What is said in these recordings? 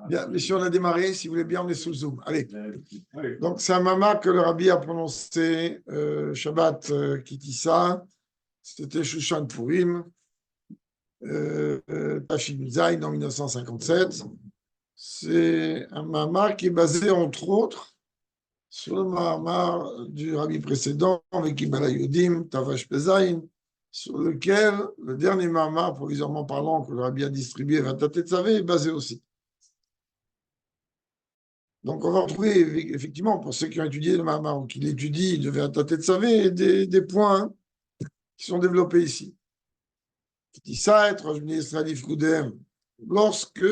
Bien, messieurs, on a démarré. Si vous voulez bien, on est sous le Zoom. Allez. Donc, c'est un mama que le rabbi a prononcé Shabbat Kitissa. C'était Shushan Purim, Tafshin Zayin en 1957. C'est un mama qui est basé, entre autres, sur le mama du rabbi précédent, avec Ibala Yodim, Tavash Pezayin, sur lequel le dernier mama, provisoirement parlant, que le rabbi a distribué, Vatat Tetzavé, est basé aussi. Donc, on va retrouver, effectivement, pour ceux qui ont étudié le Mahamar ou qui l'étudient de Vatat Tetzavé, des points qui sont développés ici. Lorsque,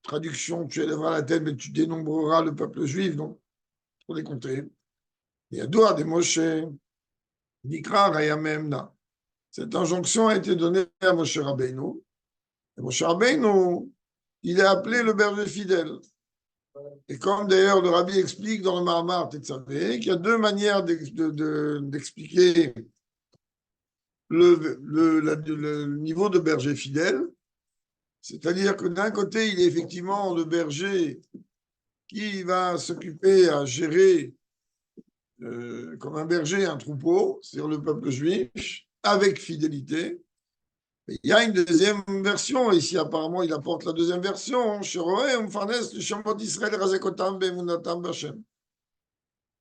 traduction, tu élèveras la tête, mais tu dénombreras le peuple juif, donc, pour les compter. Il y a Doua de Moshe, Nikra Rayamemna. Cette injonction a été donnée à Moshe Rabbeinu. Et Moshe Rabbeinu, il est appelé le berger fidèle. Et comme d'ailleurs le rabbi explique dans le Mahamar Tetzavé, qu'il y a deux manières d'expliquer le niveau de berger fidèle. C'est-à-dire que d'un côté, il est effectivement le berger qui va s'occuper à gérer comme un berger un troupeau, c'est-à-dire le peuple juif, avec fidélité. Mais il y a une deuxième version, ici apparemment il apporte la deuxième version,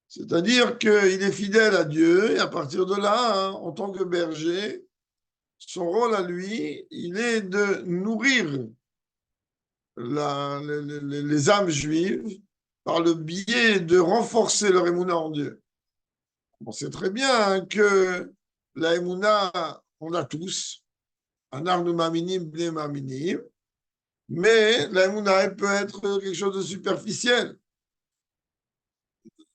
c'est-à-dire qu'il est fidèle à Dieu, et à partir de là, hein, en tant que berger, son rôle à lui, il est de nourrir les âmes juives par le biais de renforcer leur émouna en Dieu. On sait très bien que la émouna, on a tous, anarnu maminim, bne maminim, mais la émouna, elle peut être quelque chose de superficiel.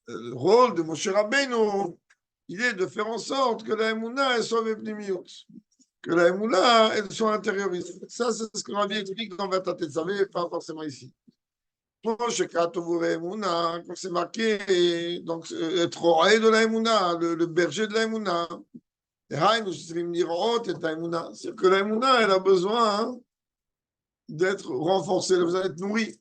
Le rôle de Moshe Rabbeinu, il est de faire en sorte que la émouna, elle soit vepnimiut, que la émouna, elle soit intériorisée. Ça, c'est ce que Rabbi explique dans Vatat Tetzavé, pas forcément ici. Quand c'est marqué, donc, être roé de la émouna, le berger de la émouna. C'est que la émouna, elle a besoin d'être renforcée, elle a besoin d'être nourrie.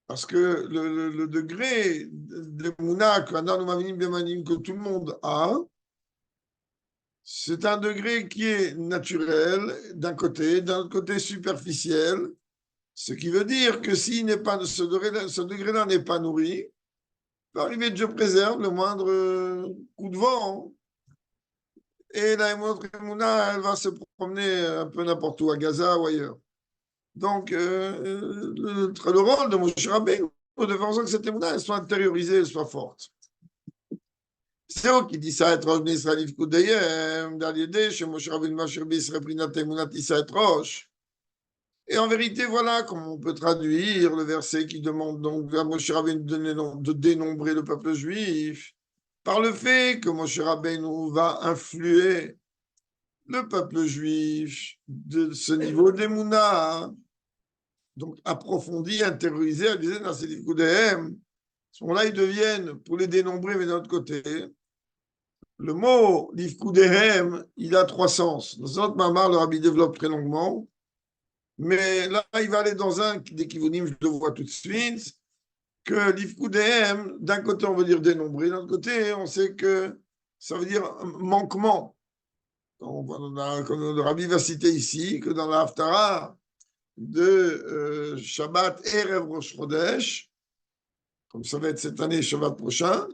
Parce que le degré d'émouna que tout le monde a, c'est un degré qui est naturel d'un côté, d'un autre côté superficiel. Ce qui veut dire que si ce degré-là n'est pas nourri, il peut arriver Dieu préserve le moindre coup de vent. Et la émouna, elle va se promener un peu n'importe où, à Gaza ou ailleurs. Donc, le rôle de Moshe Rabbeinu, de faire en sorte que cette émouna, elle soit intériorisée, elle soit forte. C'est eux qui dit ça, être Rosh Israël Ifkoudeyem, d'Aliédé, chez Moshe Rabbeinu, Mashir Bisre, Prinat Emunat Issa et Rosh. Et en vérité, voilà comment on peut traduire le verset qui demande donc à Moshe Rabbeinu de dénombrer le peuple juif par le fait que Moshe Rabbeinu va influer le peuple juif de ce niveau d'Emouna, donc approfondi, intériorisé, à disait dans ces Ifkoudéhem. À ce moment-là, ils deviennent, pour les dénombrer, mais d'un autre côté, le mot l'Ifkoudéhem, il a trois sens. Dans notre mamar, le rabbi développe très longuement. Mais là, il va aller dans un des kivunim, je le vois tout de suite, que l'ifkoudéhem, d'un côté, on veut dire dénombré, d'un autre côté, on sait que ça veut dire manquement. Comme le rabbi va citer ici, que dans la Haftara de Shabbat Erev Rosh Chodesh, comme ça va être cette année, Shabbat prochain,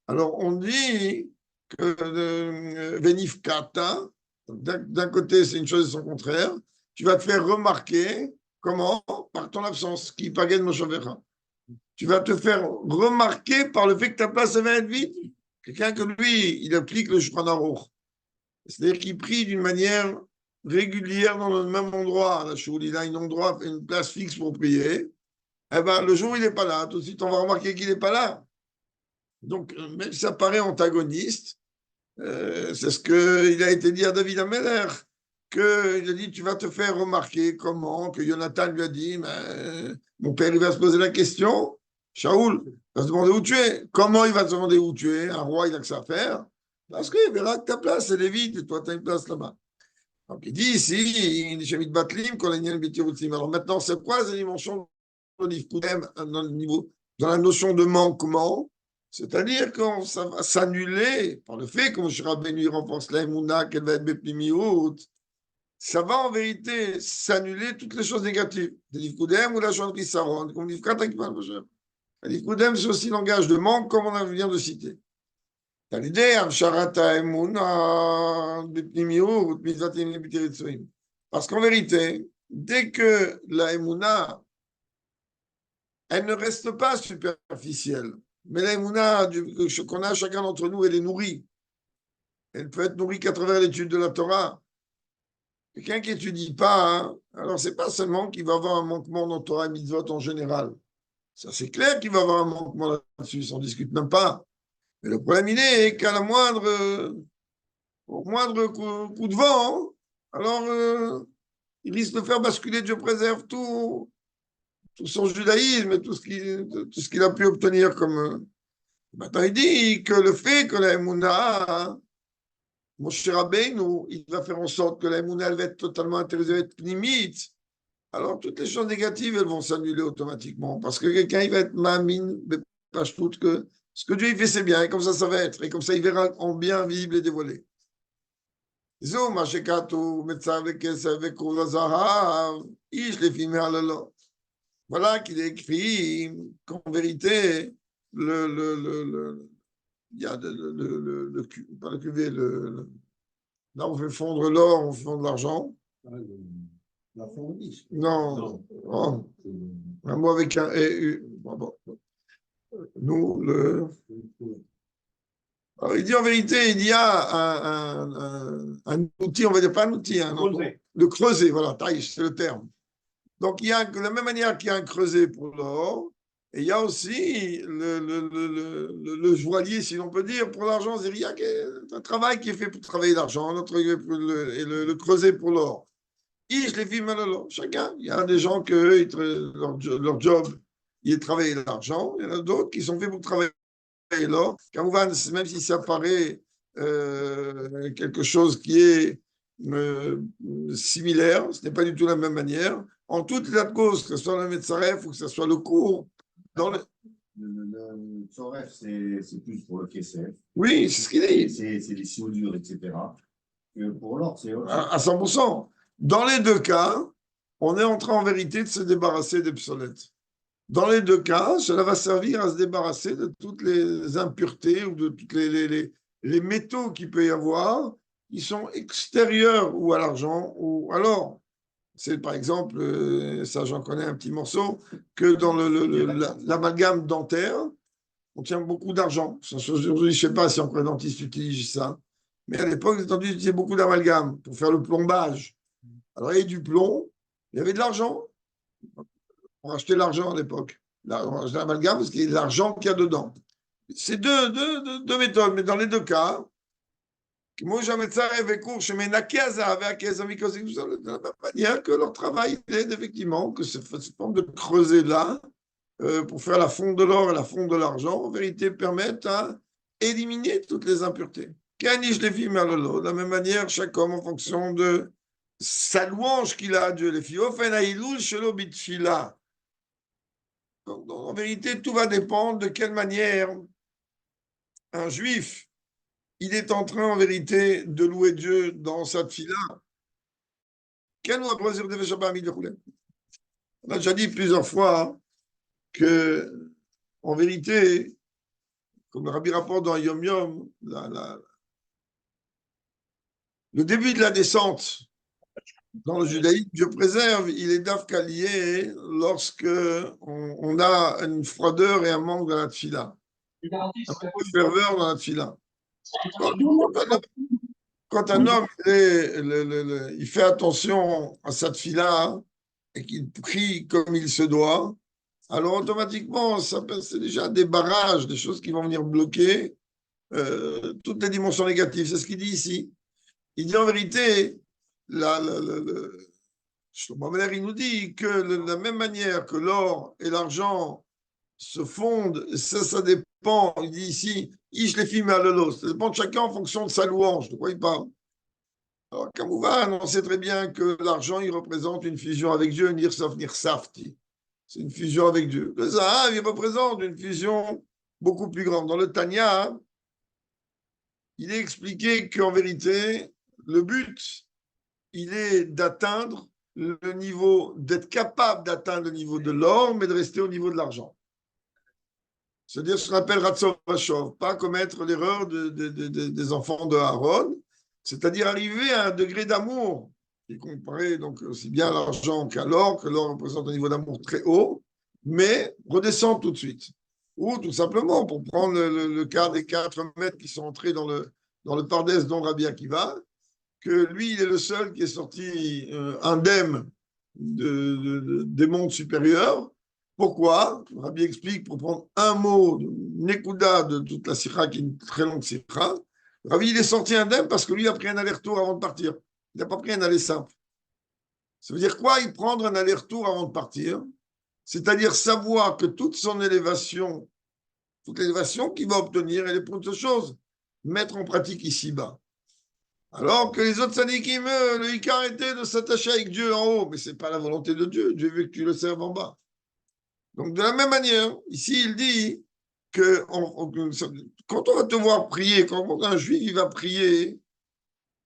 alors on dit que Venif Kata, d'un côté, c'est une chose et son contraire. Tu vas te faire remarquer, comment? Par ton absence, qui pagaine mon chavera. Tu vas te faire remarquer par le fait que ta place va être vide. Quelqu'un que lui, il applique le Shulchan Aruch. C'est-à-dire qu'il prie d'une manière régulière dans le même endroit. La choule, il a une place fixe pour prier. Eh ben, le jour où il n'est pas là, tout de suite, on va remarquer qu'il n'est pas là. Donc, même si ça paraît antagoniste, c'est ce qu'il a été dit à David Ameller. Il a dit, tu vas te faire remarquer comment, que Jonathan lui a dit, mon père, il va se poser la question, Shaoul va se demander où tu es. Comment il va se demander où tu es? Un roi, il a que ça à faire. Parce qu'il verra que ta place, elle est vide, et toi, tu as une place là-bas. Donc il dit ici, alors maintenant, c'est quoi la dimension de l'Ifkoudem dans la notion de manquement? C'est-à-dire que ça va s'annuler par le fait que Moshe Rabbeinu renforce la Emouna, qu'elle va être Bepnimiout. Ça va en vérité s'annuler toutes les choses négatives. L'Ifkoudem ou la Chantri Saron, comme l'Ifkat Akman Moshe. L'Ifkoudem, c'est aussi langage de manque, comme on vient de citer. T'as l'idée, Amsharata Emouna, Bepnimiout, Mizatim Lebitiritsoim. Parce qu'en vérité, dès que la Emouna, elle ne reste pas superficielle, mais la Emouna qu'on a chacun d'entre nous, elle est nourrie. Elle peut être nourrie qu'à travers l'étude de la Torah. Quelqu'un qui n'étudie pas, hein, alors c'est pas seulement qu'il va avoir un manquement dans Torah et Mitzvot en général. Ça, c'est clair qu'il va avoir un manquement là-dessus, ça n'en discute même pas. Mais le problème, il est qu'à au moindre coup de vent, hein, alors il risque de faire basculer, Dieu préserve tout son judaïsme et tout ce qu'il a pu obtenir comme. Maintenant, il dit que le fait que la Emouna, Moshe Rabbeinu, il va faire en sorte que la Emouna, elle va être totalement intéressée, elle va être limite. Alors, toutes les choses négatives, elles vont s'annuler automatiquement. Parce que quelqu'un, il va être mamine, page toute, que ce que Dieu, il fait, c'est bien, et comme ça va être. Et comme ça, il verra en bien visible et dévoilé. Voilà qu'il est écrit qu'en vérité, il y a pas le cuvé, là on fait fondre l'or, on fait fondre l'argent. La fourniche. Non. Oh. Un mot avec un EU. Bon. Nous, alors, il dit en vérité, il y a un outil, on va dire pas un outil, le creuset, voilà, taille, c'est le terme. Donc, il y a de la même manière qu'il y a un creuset pour l'or, et il y a aussi le joaillier, si l'on peut dire, pour l'argent. Il y a un travail qui est fait pour travailler l'argent, et le creuset pour l'or. Je les filme chacun. Il y a des gens que leur job, il est de travailler l'argent. Il y en a d'autres qui sont faits pour travailler l'or. Même si ça paraît quelque chose qui est similaire, ce n'est pas du tout la même manière. En tout état de cause, que ce soit le Metzaref ou que ce soit le cours. Le Tzoref, c'est plus pour le Kesef. Oui, c'est ce qu'il dit. C'est les soudures, etc. Et pour l'or, c'est autre chose. À 100%. Dans les deux cas, on est en train en vérité de se débarrasser des obsolètes. Dans les deux cas, cela va servir à se débarrasser de toutes les impuretés ou de tous les métaux qu'il peut y avoir qui sont extérieurs ou à l'argent ou à l'or. C'est par exemple, ça j'en connais un petit morceau, que dans l'amalgame dentaire, on tient beaucoup d'argent. Aujourd'hui, je ne sais pas si encore les dentistes utilisent ça, mais à l'époque, les dentistes utilisaient beaucoup d'amalgame pour faire le plombage. Alors, il y avait du plomb, il y avait de l'argent. On achetait l'argent à l'époque. On achetait l'amalgame parce qu'il y a de l'argent qu'il y a dedans. C'est deux méthodes, mais dans les deux cas, moi, jamais ça rêvé court, je mets avec les amis de la même manière que leur travail est effectivement que cette forme de creuset-là, pour faire la fonte de l'or et la fonte de l'argent, en vérité, permettent à éliminer toutes les impuretés. De la même manière, chaque homme, en fonction de sa louange qu'il a à Dieu, les filles, en vérité, tout va dépendre de quelle manière un juif, il est en train, en vérité, de louer Dieu dans sa tfila. On a déjà dit plusieurs fois que, en vérité, comme le Rabbi rapporte dans Yom Yom, le début de la descente dans le judaïsme, Dieu préserve, il est d'Afka lié lorsque on a une froideur et un manque dans la tfila. Un manque de ferveur dans la tfila. Quand un homme il fait attention à sa tfila et qu'il prie comme il se doit, alors automatiquement, c'est déjà des barrages, des choses qui vont venir bloquer toutes les dimensions négatives. C'est ce qu'il dit ici. Il dit en vérité, Shlomo Meler, il nous dit que de la même manière que l'or et l'argent se fondent, ça dépend, il dit ici, Ish les films à l'eau, ça dépend de chacun en fonction de sa louange. De quoi il parle? Alors, Kamouvan, on sait très bien que l'argent, il représente une fusion avec Dieu, Nirsof Nirsafti. C'est une fusion avec Dieu. Le Zahav, il représente une fusion beaucoup plus grande. Dans le Tanya, il est expliqué qu'en vérité, le but, il est d'atteindre le niveau, d'être capable d'atteindre le niveau de l'or, mais de rester au niveau de l'argent. C'est-à-dire ce qu'on appelle Ratzov Vashov, pas commettre l'erreur des enfants de Aaron, c'est-à-dire arriver à un degré d'amour qui comparait donc aussi bien à l'argent qu'à l'or, que l'or représente un niveau d'amour très haut, mais redescendre tout de suite. Ou tout simplement, pour prendre le cas des 4 maîtres qui sont entrés dans le Pardès dont Rabbi Akiva, que lui, il est le seul qui est sorti indemne des mondes supérieurs. Pourquoi? Rabbi explique, pour prendre un mot, Nekuda de toute la Sikha, qui est une très longue Sikha, Rabbi, il est sorti indemne parce que lui a pris un aller-retour avant de partir. Il n'a pas pris un aller simple. Ça veut dire quoi? Il prendre un aller-retour avant de partir, c'est-à-dire savoir que toute son élévation, toute l'élévation qu'il va obtenir, elle est pour autre chose, mettre en pratique ici-bas. Alors que les autres sadikim, le Icar était de s'attacher avec Dieu en haut, mais ce n'est pas la volonté de Dieu. Dieu veut que tu le serves en bas. Donc, de la même manière, ici, il dit que quand on va te voir prier, quand un juif il va prier,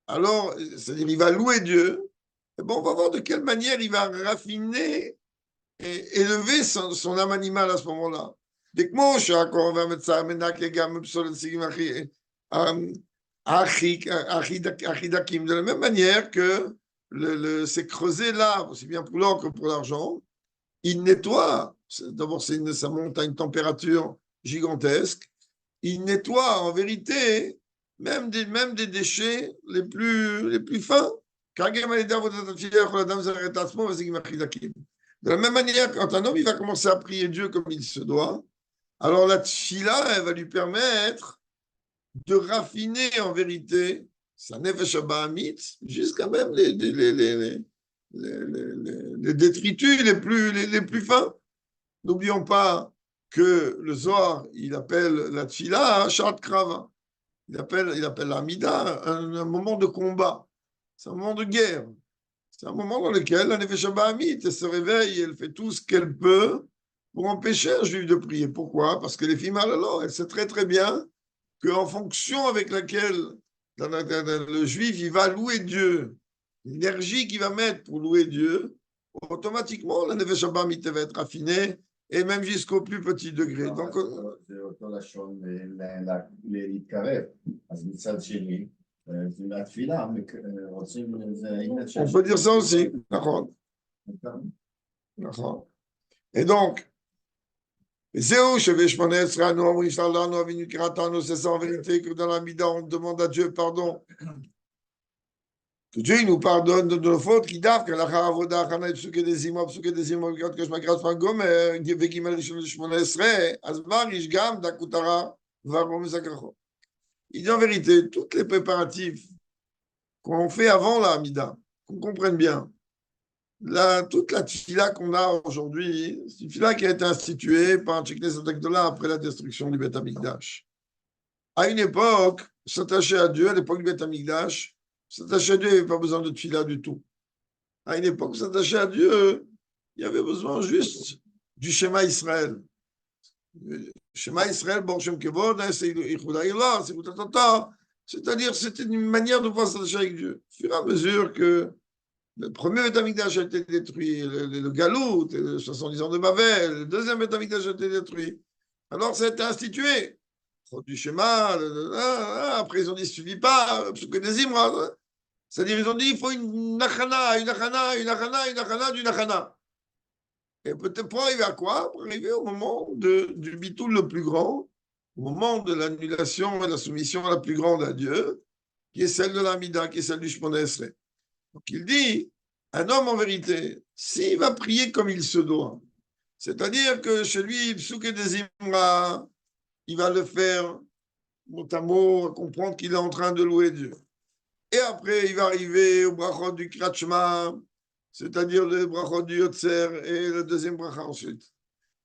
alors, c'est-à-dire il va louer Dieu, et bon, on va voir de quelle manière il va raffiner et élever son âme animale à ce moment-là. Dès que moi, je suis encore, on va mettre ça, de la même manière que c'est creusé là, aussi bien pour l'or que pour l'argent, il nettoie. D'abord, ça monte à une température gigantesque. Il nettoie en vérité même des déchets les plus fins. De la même manière, quand un homme il va commencer à prier Dieu comme il se doit, alors la tfila, elle va lui permettre de raffiner en vérité sa nefesh habahamit jusqu'à même les détritus les plus fins. N'oublions pas que le Zohar, il appelle la tfila Shat Krava. Il appelle l'Amida un moment de combat. C'est un moment de guerre. C'est un moment dans lequel la nefesh habahamit se réveille et elle fait tout ce qu'elle peut pour empêcher un juif de prier. Pourquoi? Parce que les filles alors, elle sait très très bien qu'en fonction avec laquelle le juif il va louer Dieu, l'énergie qu'il va mettre pour louer Dieu, automatiquement la nefesh habahamit va être affinée et même jusqu'au plus petit degré. Donc, זה אותו לשון להתקרב. אז מצד שני, מהתפילה רוצים, זה עניין on peut dire ça aussi. D'accord. Et donc, Zéou, nous avons c'est ça en vérité que dans la Mida, on demande à Dieu pardon. Que Dieu il nous pardonne de nos fautes, qui d'avent, que la Haravoda, Hana, Psuke des Imo, que je m'agresse pas gomer, Vekimel Rishon Shmonesre, Azmar, Ishgam, Dakutara, Varom Zakracho. Il dit en vérité, tous les préparatifs qu'on fait avant la Mida, qu'on comprenne bien, toute la tfila qu'on a aujourd'hui, c'est une tfila qui a été instituée par Tcheknes Adakdola après la destruction du Beth Amikdash. À une époque, s'attacher à Dieu, à l'époque du Beth Amikdash, s'attacher à Dieu, il n'y avait pas besoin de tfila du tout. À une époque, s'attacher à Dieu, il y avait besoin juste du schéma Israël. Schéma Israël, Bon Shem Kevod, c'est-à-dire c'était une manière de pouvoir s'attacher avec Dieu. Au fur et à mesure que le premier Beth Amikdash a été détruit, le Galout, les 70 ans de Babel, le deuxième Beth Amikdash a été détruit. Alors ça a été institué. Du schéma, après ils ont dit, il ne suffit pas, c'est-à-dire ils ont dit, il faut une nachana, une nachana. Et peut-être pour arriver à quoi? Pour arriver au moment du bitoul le plus grand, au moment de l'annulation et de la soumission la plus grande à Dieu, qui est celle de l'Amida, qui est celle du Shmona Esrei. Donc il dit, un homme en vérité, s'il va prier comme il se doit, c'est-à-dire que chez lui, Psuke des Imra, il va le faire mot à mot, comprendre qu'il est en train de louer Dieu. Et après, il va arriver au brachot du Kratchma, c'est-à-dire le brachot du Yotzer et le deuxième bracha ensuite.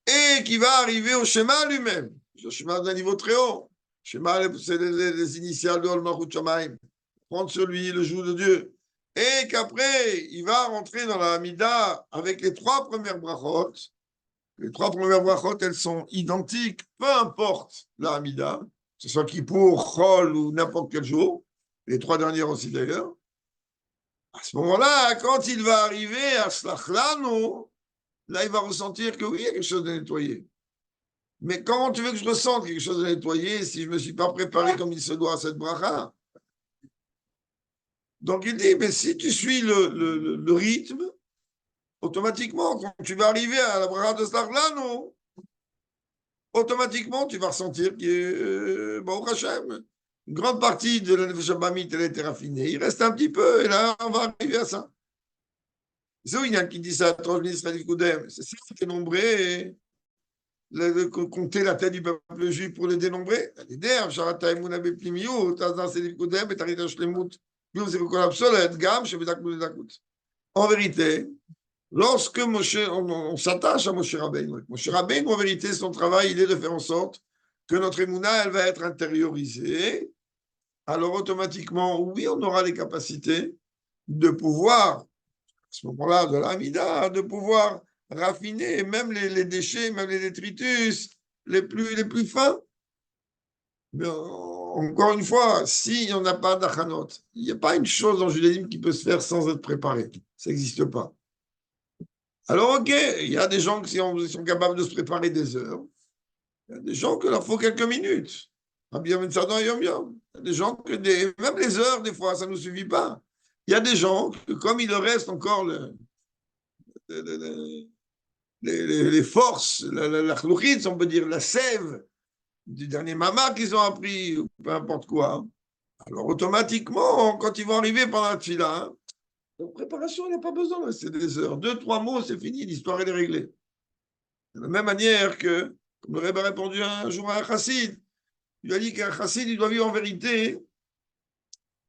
Et qui va arriver au schéma lui-même, le schéma d'un niveau très haut. Le schéma, c'est les initiales de Olmachut Shamaim. prendre sur lui le joug de Dieu. Et qu'après, il va rentrer dans la Hamida avec les 3 premières brachot. Les 3 premières brachot, elles sont identiques, peu importe la Hamida, que ce soit Kippour, Chol ou n'importe quel jour. Les 3 dernières aussi d'ailleurs. À ce moment-là, quand il va arriver à Slachlanu, là, il va ressentir que oui, il y a quelque chose de nettoyé. Mais comment tu veux que je ressente quelque chose de nettoyé si je ne me suis pas préparé comme il se doit à cette bracha? Donc il dit, mais si tu suis le rythme, automatiquement, quand tu vas arriver à la bracha de Slachlanu, automatiquement, tu vas ressentir que, Baruch Hashem, une grande partie de la Nefesh Abamit, elle a été raffinée. Il reste un petit peu, et là, on va arriver à ça. C'est où il y a qui dit ça, c'est ça qui est nombré, compter la tête du peuple juif pour le dénombrer. En vérité, lorsque on s'attache à Moshe Rabbeinu, Moshe Rabbeinu, en vérité, son travail, il est de faire en sorte que notre émouna, elle va être intériorisée. Alors, automatiquement, oui, on aura les capacités de pouvoir, à ce moment-là, de l'amida, de pouvoir raffiner même les déchets, même les détritus les plus fins. Mais encore une fois, si on n'a pas d'achanot, il n'y a pas une chose dans le judaïsme qui peut se faire sans être préparé. Ça n'existe pas. Alors, ok, il y a des gens qui sont capables de se préparer des heures. Il y a des gens qu'il leur faut quelques minutes. Il y a des gens que même les heures, des fois, ça ne nous suffit pas. Il y a des gens que, comme il leur reste encore les forces, la chlouchit, on peut dire, la sève du dernier mama qu'ils ont appris, ou peu importe quoi. Alors, automatiquement, quand ils vont arriver pendant la tfila, la préparation, il n'y a pas besoin, c'est des heures. 2, 3 mots, c'est fini, l'histoire, elle est réglée. De la même manière que, comme le Rebbe a répondu un jour à un chassid, il a dit qu'un chassid, il doit vivre en vérité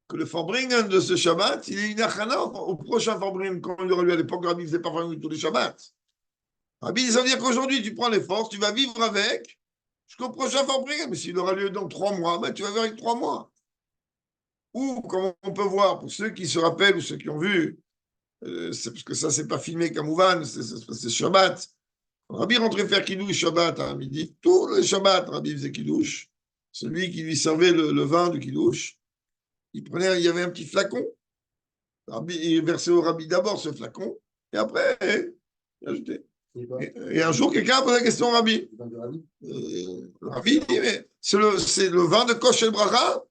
que le Farbringen de ce Shabbat, il est une achana au prochain Farbringen, comme il aurait lu à l'époque, Rabbi ne faisait pas Farbringen tous les Shabbats. Rabbi, ça veut dire qu'aujourd'hui, tu prends les forces, tu vas vivre avec jusqu'au prochain Farbringen. Mais s'il aura lieu dans 3 mois, ben, tu vas vivre avec 3 mois. Ou, comme on peut voir, pour ceux qui se rappellent ou ceux qui ont vu, c'est parce que ça, c'est pas filmé comme Ouvan, c'est Shabbat. Rabbi rentrait faire Kiddush Shabbat à midi. Tous les Shabbat, Rabbi faisait Kiddush. Celui qui lui servait le vin du Kiddush, il y avait un petit flacon. Rabbi, il versait au Rabbi d'abord ce flacon, et après, il ajoutait. Et un jour, quelqu'un a posé la question au Rabbi. Le Rabbi dit, mais c'est le vin de Kosh El Bracha,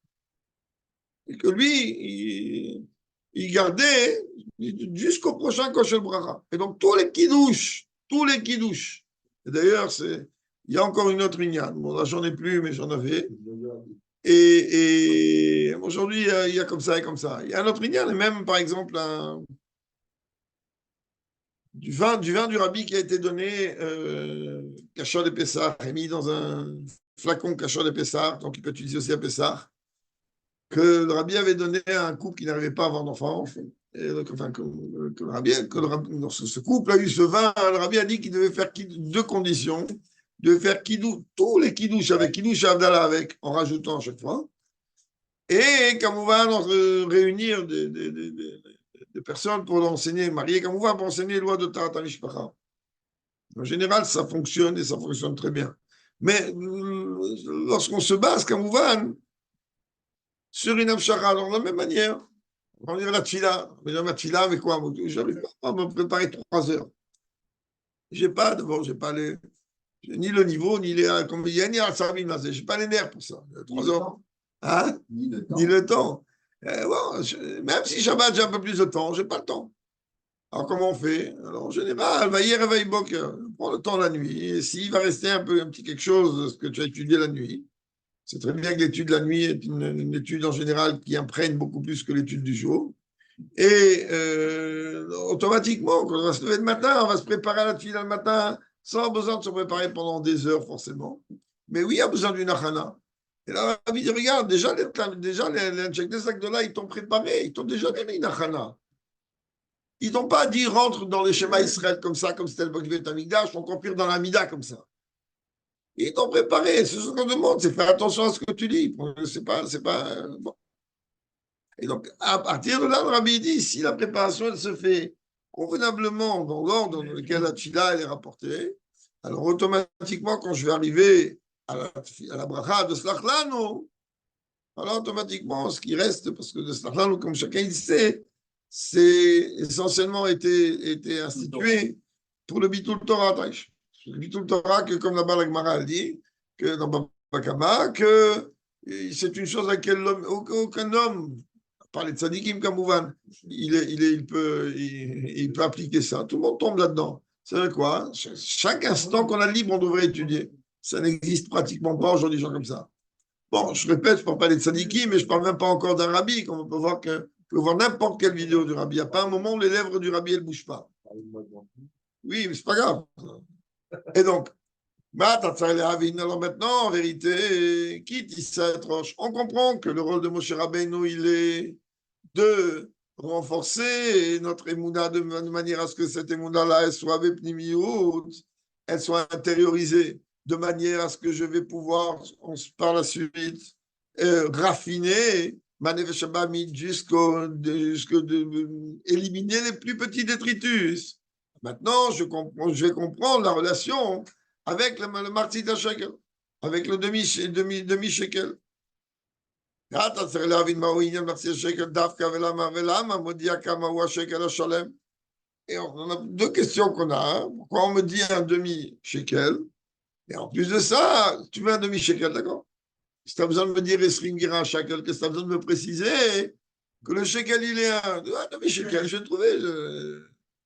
et que lui, il gardait jusqu'au prochain Kosh El Bracha. Et donc, tous les kidouches. Et d'ailleurs, il y a encore une autre lignane. Bon, là, j'en ai plus, mais j'en avais. Et aujourd'hui, il y a comme ça et comme ça. Il y a un autre lignane, et même, par exemple, du vin du Rabbi qui a été donné Kachor de Pessah, est mis dans un flacon Kachor de Pessah, donc il peut utiliser aussi à Pessah, que le Rabbi avait donné à un couple qui n'arrivait pas à avoir d'enfants. Et donc, enfin, ce couple a eu ce vin, le Rabbi a dit qu'il devait faire 2 conditions. Il devait faire tous les kidouches avec kidouche Avdallah avec, en rajoutant à chaque fois. Et comme on va réunir des personnes pour enseigner, marier, comme on va pour enseigner les lois de Tarat Mishpacha. En général, ça fonctionne et ça fonctionne très bien. Mais lorsqu'on se base, comme on va, sur une Avshara, alors de la même manière, on dirait la tfila. La tfila avec quoi? Je n'arrive pas à me préparer 3 heures. J'ai pas ni le niveau, ni les, comme il y a ni j'ai pas les nerfs pour ça. 3 heures. Hein? Ni le temps. Bon, même si Shabbat, j'ai un peu plus de temps, j'ai pas le temps. Alors, comment on fait? Alors, en général, Vaïr et Vaïbok, on prend le temps la nuit. Et s'il va rester un petit quelque chose de ce que tu as étudié la nuit, c'est très bien que l'étude de la nuit est une étude en général qui imprègne beaucoup plus que l'étude du jour. Et automatiquement, quand on va se lever le matin, on va se préparer à la tefila le matin, sans besoin de se préparer pendant des heures forcément. Mais oui, il y a besoin d'une achana. Et là, on va dire, regarde, déjà les sacs de là, ils t'ont préparé, ils t'ont déjà donné une achana. Ils t'ont pas dit rentre dans les schémas Israël comme ça, comme c'était le Bokvet Amigdash, on compire dans la Mida comme ça. Ils t'ont préparé. C'est ce qu'on demande, c'est faire attention à ce que tu dis. C'est pas bon. Et donc, à partir de là, le Rabbi dit, si la préparation, elle se fait convenablement dans l'ordre dans lequel la tchila elle est rapportée, alors automatiquement, quand je vais arriver à la bracha de Slachlanu, alors automatiquement, ce qui reste, parce que le Slachlanu, comme chacun il sait, c'est essentiellement été institué pour le Bitul Torah. Le Bitul Torah, que comme là-bas la Gemara dit, que dans Baba Kama, que c'est une chose à laquelle aucun homme, par les tzadikim kamouvan, il peut appliquer ça. Tout le monde tombe là-dedans. C'est quoi? Chaque instant qu'on a libre, on devrait étudier. Ça n'existe pratiquement pas aujourd'hui, des gens comme ça. Bon, je répète, je ne parle pas des tzadikim, mais je ne parle même pas encore d'un rabbi, comme on peut voir n'importe quelle vidéo du rabbi. Il n'y a pas un moment où les lèvres du rabbi, elles ne bougent pas. Oui, mais ce n'est pas grave. Et donc, alors maintenant, en vérité, quitte on comprend que le rôle de Moshe Rabbeinu, il est de renforcer notre émouna de manière à ce que cette émouna-là, elle soit elle soit intériorisée, de manière à ce que je vais pouvoir, par la suite, raffiner éliminer les plus petits détritus. Maintenant, je vais comprendre la relation avec le martzita shekel, avec le demi-shekel. אתה צריך להבין מהו עניין מחצית השקל דווקא ולמה מודיע כמה הוא השקל השלם. Et on a deux questions qu'on a. Pourquoi on me dit un demi-shekel? Et en plus de ça, tu veux un demi-shekel, d'accord? Si tu as besoin de me dire Esringira shekel, que tu as besoin de me préciser que le shekel, il est un demi-shekel, je vais trouver.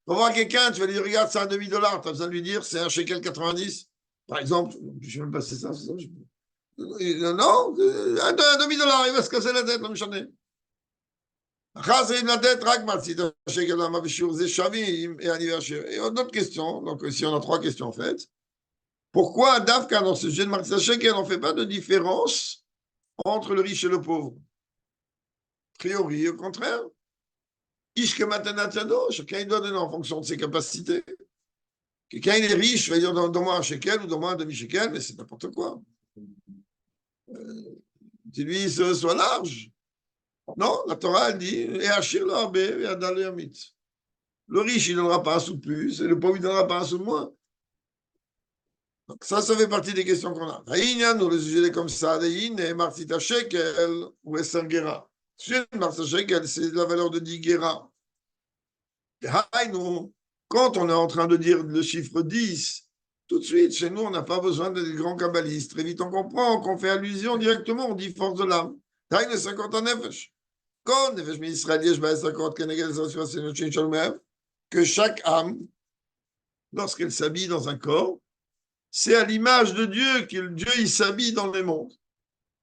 Pour voir quelqu'un, tu vas lui dire, regarde, c'est un demi-dollar. Tu as besoin de lui dire, c'est un shekel 90. Par exemple, je ne sais même pas si c'est ça. Non, un demi-dollar, il va se casser la tête, לא משנה. אחר זה אם לתת רק מחצית השקל למה בשיעור זה שווים et anniversaire. Et une autre question, donc ici on a trois questions en fait. Pourquoi Dafka dans ce sujet de Martzit Shekel, on ne fait pas de différence entre le riche et le pauvre? A priori, au contraire. Ishke matanat yado, chacun il doit donner en fonction de ses capacités. Quelqu'un il est riche, il va dire donne-moi un shekel ou donne-moi un demi-shekel, mais c'est n'importe quoi. Dis-lui, soit large. Non, la Torah elle dit et Achir le Rabbe et Adal le Yamit. Le riche, il ne donnera pas un sou de plus et le pauvre, il ne donnera pas un sou de moins. Donc, ça fait partie des questions qu'on a. Nous, le sujet est comme ça. Martzita Shekel ou Esser Gera. Le sujet de Martzita Shekel, c'est la valeur de 10 Gera. Quand on est en train de dire le chiffre 10, tout de suite, chez nous, on n'a pas besoin des grands kabbalistes. Très vite, on comprend qu'on fait allusion directement, on dit force de l'âme. Taille de 50 en nefesh. Que chaque âme, lorsqu'elle s'habille dans un corps, c'est à l'image de Dieu que Dieu il s'habille dans les mondes.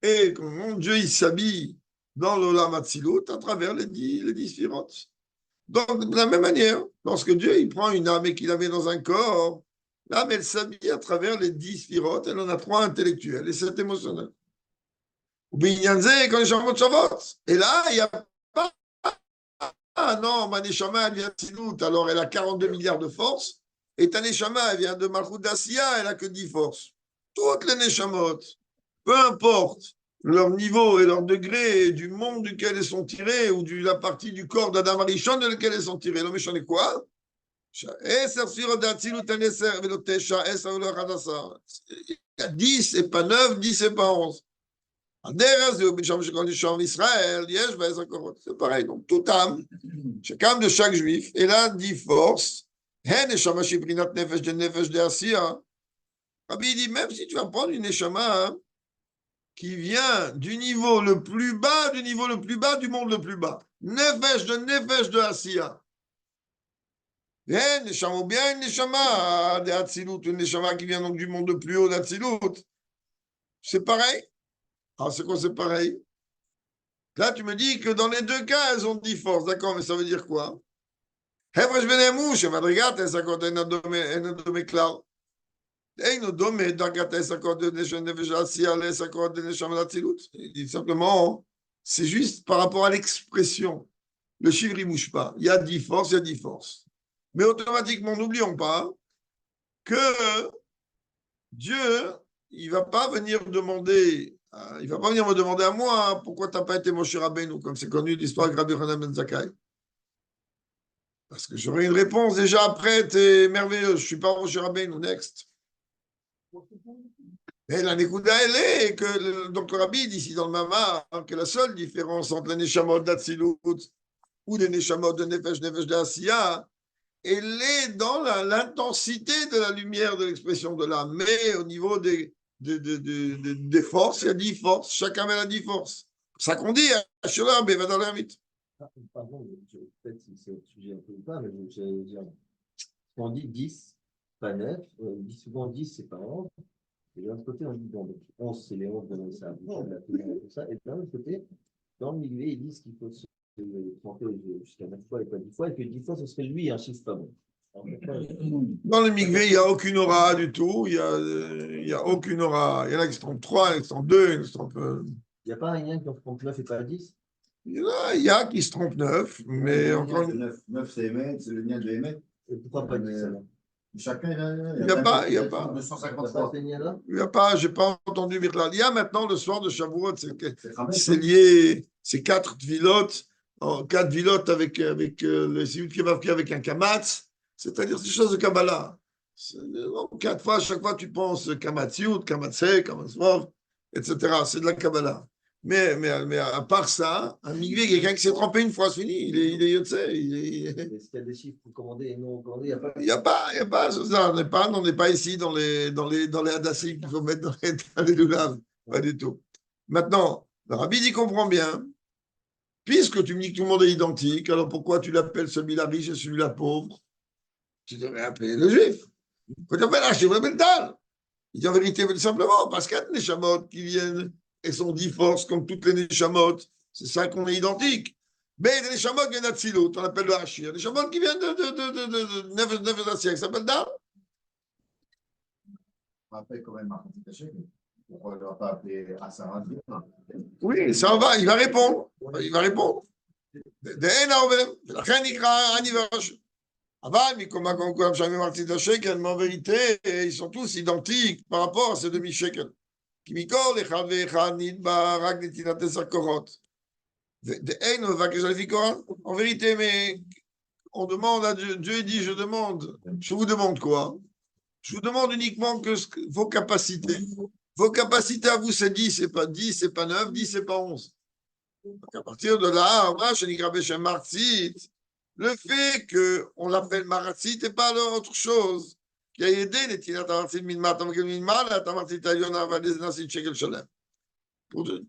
Et comment Dieu il s'habille dans l'Olam Hatzilut à travers les 10 sphirotes. Donc, de la même manière, lorsque Dieu il prend une âme et qu'il la met dans un corps, l'âme elle s'habille à travers les 10 sphirotes, elle en a 3 intellectuels et 7 émotionnels. Et là, il n'y a pas. Ah non, ma neshama, elle vient de Tzilut, alors elle a 42 milliards de forces. Et ta neshama, elle vient de Malchut d'Asiya, elle a que 10 forces. Toutes les neshamot, peu importe leur niveau et leur degré du monde duquel elles sont tirées ou de la partie du corps d'Adam Arishon de laquelle elles sont tirées. Le méchant est quoi? Il y a 10 et pas 9, 10 et pas 11. C'est pareil, donc toute âme, chaque âme de chaque juif, elle a 10 forces. Rabbi dit, même si tu vas prendre une neshama qui vient du niveau le plus bas, du niveau le plus bas, du monde le plus bas, nefesh de Asiya. Ou bien une neshama de Hatzilut, une neshama qui vient donc du monde le plus haut d'Hatzilut. C'est pareil. Alors, c'est quoi, c'est pareil? Là, tu me dis que dans les deux cas, elles ont 10 forces. D'accord, mais ça veut dire quoi? Il dit simplement, c'est juste par rapport à l'expression. Le chiffre, il ne bouge pas. Il y a 10 forces, il y a 10 forces. Mais automatiquement, n'oublions pas que Dieu, il ne va pas venir demander Il ne va pas venir me demander à moi pourquoi tu n'as pas été Moshe Rabbeinu, comme c'est connu l'histoire de Rabbi Yochanan ben Zakkai. Parce que j'aurai une réponse déjà après, t'es merveilleux, je ne suis pas Moshe Rabbeinu, next. Et la Nekuda, elle est que le docteur Rabbi dit ici dans le Mama que la seule différence entre les Neshamot d'Atsilut ou les Neshamot de Nefesh de Asiya, elle est dans l'intensité de la lumière de l'expression de l'âme. Mais au niveau des forces, il y a 10 forces. Chacun a 10 forces. C'est ça qu'on dit, Ashura, va dans l'ermite. Pardon, peut-être si c'est un sujet un peu ou pas, mais j'allais dire, on dit 10, pas 9, on dit souvent 10, c'est pas 11. Et de l'autre côté, on dit bon, donc 11, c'est les 11 de ça, la tout ça. Et de l'autre côté, dans le milieu, ils disent qu'il faut se tromper jusqu'à 9 fois et pas 10 fois, et que 10 fois, ce serait lui un chiffre pas bon. Dans le mikvé, il n'y a aucune aura du tout. Il y a aucune aura. Il y en a qui se trompent 3, il y en a qui se trompent 2, il y en a qui se trompent. Il n'y a pas un lien qui se trompe 9 et pas 10? Il y a qui se trompent 9, mais encore une 9, c'est Emet, c'est le lien de Emet. Et pourquoi pas 10 alors? Chacun, il n'y a pas. Il n'y a pas. 253. Il n'y a pas, j'ai pas entendu Birlal. Il y a maintenant le soir de Shavuot, c'est lié, c'est 4 vilotes, 4 vilotes avec le Siyut Kevavki avec un kamatz, c'est-à-dire ces choses de Kabbalah. 4 fois, à chaque fois, tu penses kamatziut, kamatzé, kamatzvov, etc. C'est de la Kabbalah. Mais à part ça, un migvé, quelqu'un qui s'est trompé une fois, c'est fini. Il est yotze. Est-ce qu'il y a des chiffres commandés et non commandés? Il n'y a pas, ça. On n'est pas ici dans les hadassim qu'il faut mettre dans les loulaves. Pas du tout. Maintenant, le rabbi dit comprend bien. Puisque tu me dis que tout le monde est identique, alors pourquoi tu l'appelles celui-là riche et celui-là pauvre? Tu devrais appeler le juif. Pourquoi tu l'appelles Hachim Mental? Il dit en vérité, simplement, parce qu'il y a des neshamot qui viennent et sont 10 forces comme toutes les neshamot. C'est ça qu'on est identique. Mais les neshamot viennent d'Atsilut, on appelle le Hachir. Les neshamot qui viennent de Nefesh d'Asiya, qui s'appellent Dar. On appelle quand même Martin Taché. Pourquoi ne pas appeler Asara? Oui, ça va, il va répondre. Il va répondre. En vérité, ils sont tous identiques par rapport à ces demi-shekels. En vérité, mais on demande à Dieu, Dieu dit, je demande, je vous demande quoi? Je vous demande uniquement que vos capacités. Vos capacités à vous, c'est 10, c'est pas 10, c'est pas 9, 10, c'est pas 11. Donc à partir de là, le fait qu'on l'appelle Maratzit n'est pas autre chose qui a aidé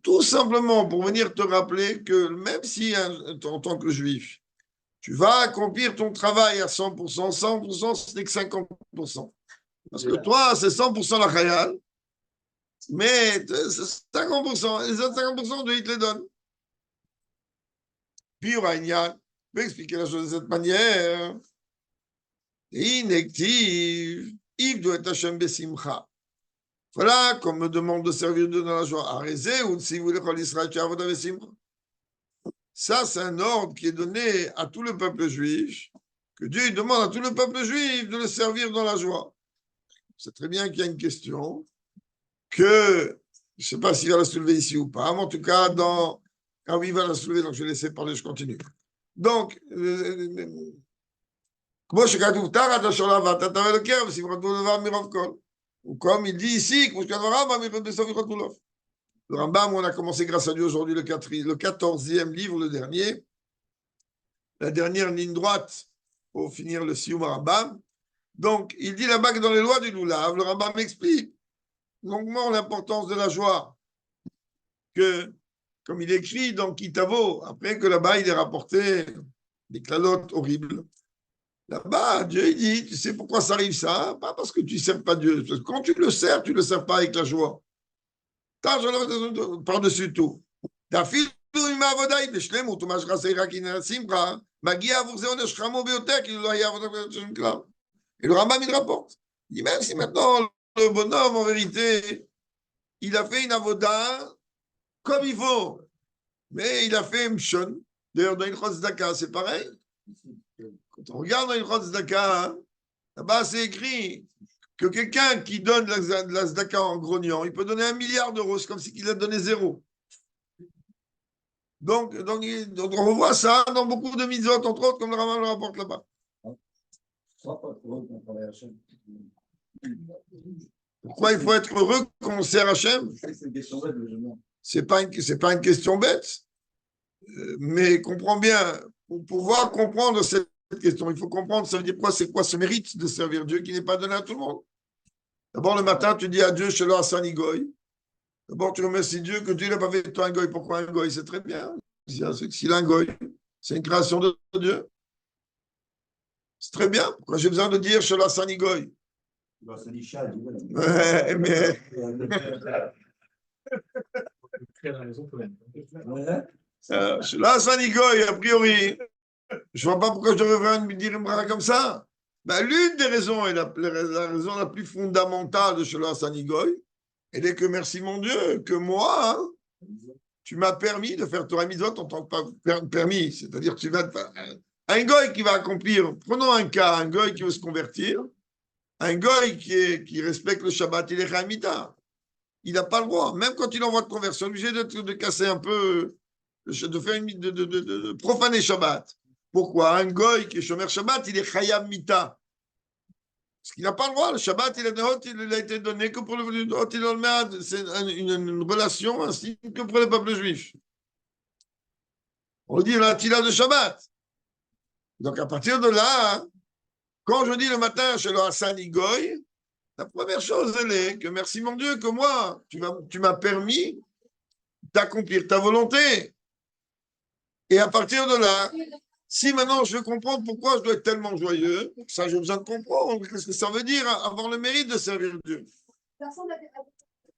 tout simplement pour venir te rappeler que même si en tant que juif, tu vas accomplir ton travail à 100%, 100% ce n'est que 50%. Parce que toi, c'est 100% la khayal, mais c'est 50%, les autres 50%, Dieu il te les donne. Puis Urania peut expliquer la chose de cette manière. Inactive, Yves doit être Hachem Besimcha. Voilà, comme me demande de servir Dieu dans la joie. Arrêtez, ou si vous voulez qu'on Israël, tu as votre Besimcha. Ça, c'est un ordre qui est donné à tout le peuple juif, que Dieu demande à tout le peuple juif de le servir dans la joie. C'est très bien qu'il y a une question que, je ne sais pas s'il va la soulever ici ou pas, mais en tout cas, ah oui, il va la soulever, donc je vais laisser parler, je continue. Donc, ou comme il dit ici, le Rambam, on a commencé grâce à Dieu aujourd'hui le 14e livre, le dernier, la dernière ligne droite pour finir le Siyum Rambam. Donc, il dit là-bas que dans les lois du Lulav, le Rambam explique longuement l'importance de la joie, que, comme il écrit dans Kitavo, après que là-bas il est rapporté des clalotes horribles, là-bas, Dieu il dit, tu sais pourquoi ça arrive ça? Pas parce que tu ne sers pas Dieu. Parce que quand tu le sers, tu ne le sers pas avec la joie. Par-dessus tout. Et le Rambam, il rapporte. Il dit, même si maintenant, le bonhomme, en vérité, il a fait une avoda comme il faut, mais il a fait Mshon. D'ailleurs, dans une Daka, c'est pareil. Quand on regarde dans une Daka, là-bas, c'est écrit que quelqu'un qui donne de la tzedaka en grognant, il peut donner 1 milliard d'euros, c'est comme s'il a donné zéro. Donc, on voit ça dans beaucoup de mitzvot, entre autres, comme le Rambam le rapporte là-bas. Pourquoi il faut être heureux quand on sert Hachem? C'est pas une question bête. Mais comprends bien, pour pouvoir comprendre cette question, il faut comprendre, ça veut dire quoi? C'est quoi ce mérite de servir Dieu qui n'est pas donné à tout le monde? D'abord, le matin, tu dis à Dieu, Shelo Asani Goy. D'abord, tu remercies Dieu que Dieu n'a pas fait de toi un goy. Pourquoi un goy? C'est très bien. S'il a un goy, c'est une création de Dieu. C'est très bien. Pourquoi j'ai besoin de dire Shelo Asani Goy? Mais... Shelo Asani Goy, a priori, je ne vois pas pourquoi je devrais dire une bracha comme ça. Ben, l'une des raisons, et la raison la plus fondamentale de Shelo Asani Goy, elle est que merci mon Dieu, que moi, hein, tu m'as permis de faire Torah Mitzvot en tant que permis. C'est-à-dire que tu vas un goy qui va accomplir, prenons un cas, un goy qui veut se convertir, un goy qui respecte le Shabbat, il est Chaimita. Il n'a pas le droit, même quand il envoie de conversion, il est obligé de casser un peu, de faire de profaner Shabbat. Pourquoi? Un goy qui est Shomer Shabbat, il est Chayam Mita. Parce qu'il n'a pas le droit. Le Shabbat, il a été donné que pour le c'est une relation ainsi que pour le peuple juif. On dit la tila de Shabbat. Donc à partir de là, quand je dis le matin chez le Hassan Igoy, la première chose, elle est que merci mon Dieu que moi, tu m'as permis d'accomplir ta volonté. Et à partir de là, si maintenant je veux comprendre pourquoi je dois être tellement joyeux, ça j'ai besoin de comprendre. Qu'est-ce que ça veut dire avoir le mérite de servir Dieu?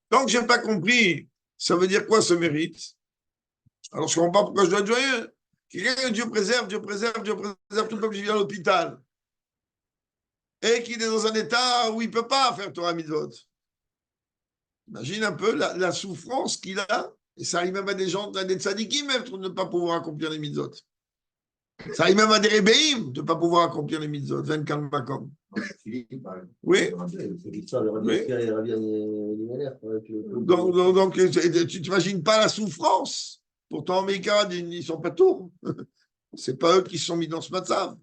Tant que je n'ai pas compris, ça veut dire quoi ce mérite? Alors je ne comprends pas pourquoi je dois être joyeux. Dieu préserve, Dieu préserve, Dieu préserve tout comme je vis à l'hôpital. Et qu'il est dans un état où il ne peut pas faire Torah Mitzvot. Imagine un peu la souffrance qu'il a. Et ça arrive même à des gens, à des tzadikim même, de ne pas pouvoir accomplir les mitzvot. Ça arrive même à des rébéim de ne pas pouvoir accomplir les mitzvot. 24 makom. Oui. Donc tu n'imagines pas la souffrance. Pourtant, mes gars, ils ne sont pas tours. Ce n'est pas eux qui se sont mis dans ce matzav.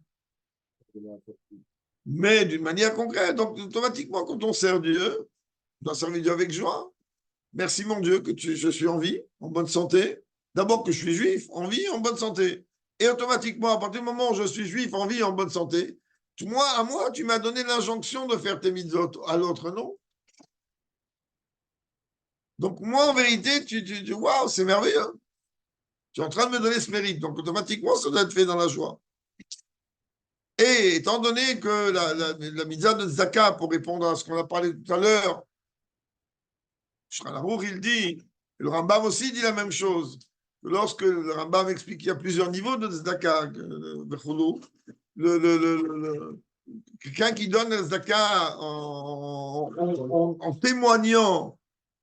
Mais d'une manière concrète. Donc, automatiquement, quand on sert Dieu, on doit servir Dieu avec joie. Merci mon Dieu que je suis en vie, en bonne santé. D'abord que je suis juif, en vie, en bonne santé. Et automatiquement, à partir du moment où je suis juif, en vie, en bonne santé, à moi, tu m'as donné l'injonction de faire tes mitzvot. À l'autre, non. Donc, moi, en vérité, waouh, c'est merveilleux. Tu es en train de me donner ce mérite. Donc, automatiquement, ça doit être fait dans la joie. Et étant donné que la mitzvah de Zaka, pour répondre à ce qu'on a parlé tout à l'heure, Shulchan il dit, le Rambam aussi dit la même chose. Lorsque le Rambam explique qu'il y a plusieurs niveaux de Tzedaka, quelqu'un qui donne le Tzedaka en témoignant,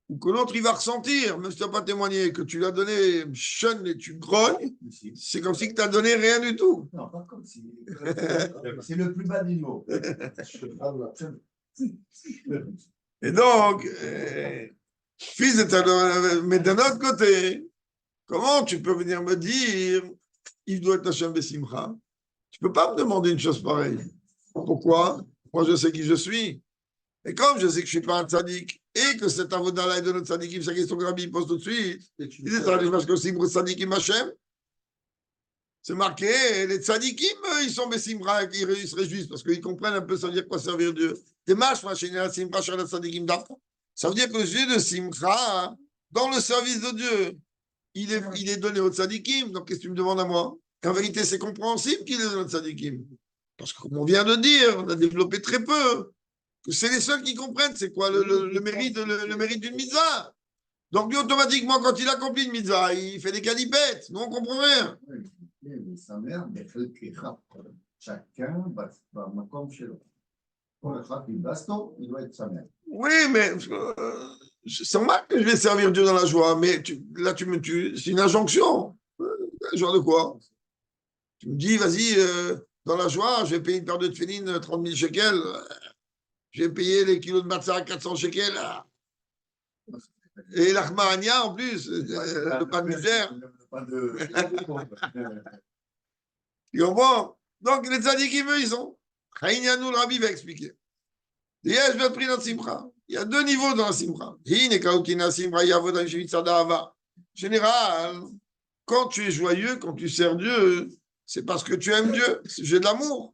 ou que l'autre il va ressentir, même si tu n'as pas témoigné, que tu l'as donné jeune et tu grognes, c'est comme si tu n'as donné rien du tout. Non, pas comme si. C'est le plus bas niveau. Et donc, fils de mais d'un autre côté, comment tu peux venir me dire il doit être Hashem Besimcha? Tu ne peux pas me demander une chose pareille. Pourquoi? Moi, je sais qui je suis. Et comme je sais que je ne suis pas un tzaddik, et que cet avodat-là est de notre tzaddikim, c'est la question que Rabbi pose tout de suite. Il dit parce que c'est tzaddikim Hashem. C'est marqué, les tzaddikim, ils sont Besimcha, ils se réjouissent parce qu'ils comprennent un peu ça veut dire quoi servir Dieu. Ça veut dire que le sujet de Simcha, dans le service de Dieu, il est donné au tzadikim. Donc, qu'est-ce que tu me demandes à moi? En vérité, c'est compréhensible qu'il est donné au tzadikim. Parce que, comme on vient de dire, on a développé très peu, que c'est les seuls qui comprennent c'est quoi le mérite d'une mitzvah. Donc, lui, automatiquement, quand il accomplit une mitzvah, il fait des calipettes. Nous, on ne comprend rien. Chacun va comme chez l'autre. Il doit être sa mère. Oui, mais c'est normal que je vais servir Dieu dans la joie, mais là, c'est une injonction. Joie de quoi? Tu me dis, vas-y, dans la joie, je vais payer une paire de tefillin 30 000 shekels. J'ai payé les kilos de matzah à 400 shekels. Là. Et l'achmania en plus, le pain de misère. Pas de. Tu comprends? Donc, les tzadikim, eux, ils sont. Chaïnianou, le rabbi va expliquer. Il y a deux niveaux dans la simra. Général, quand tu es joyeux, quand tu sers Dieu, c'est parce que tu aimes Dieu. C'est j'ai de l'amour.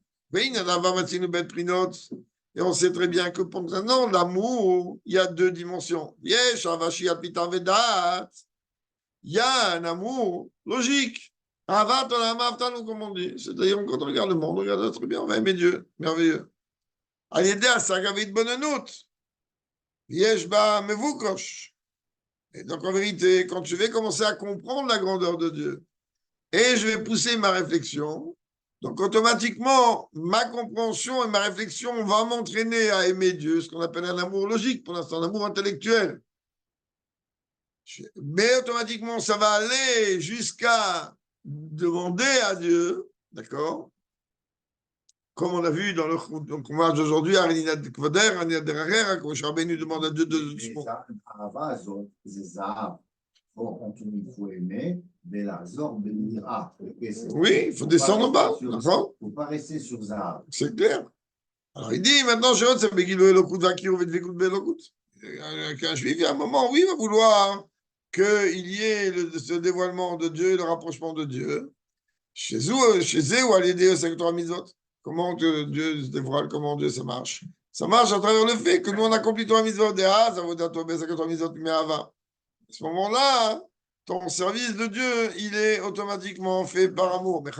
Et on sait très bien que pour non, l'amour, il y a deux dimensions. Il y a un amour logique. Comme on dit. C'est-à-dire, quand on regarde le monde, on regarde très bien, on va aimer Dieu. Merveilleux. Et donc, en vérité, quand je vais commencer à comprendre la grandeur de Dieu, et je vais pousser ma réflexion, donc automatiquement, ma compréhension et ma réflexion vont m'entraîner à aimer Dieu, ce qu'on appelle un amour logique, pour l'instant, un amour intellectuel. Mais automatiquement, ça va aller jusqu'à demander à Dieu, d'accord? Comme on a vu dans le courage d'aujourd'hui, Arinat Kvader, Arinat Deracher, quand Rabbeinu demande à Dieu de se oui, il faut descendre en bas. Il ne faut pas rester sur Zahav. C'est clair. Alors il dit maintenant, je sais que qu'il veut le coup de Vakir, veut le coup qu'un juif, il y a un moment, oui, il va vouloir qu'il y ait ce dévoilement de Dieu, le rapprochement de Dieu. Chez eux, ou à l'idée de secteur Mitzvot. Comment Dieu se dévoile, comment Dieu ça marche. Ça marche à travers le fait que nous on accomplit Torah Mitzvot. Ça vaut dire Torah Mitzvot, mais avant. À ce moment-là, ton service de Dieu, il est automatiquement fait par amour. Mais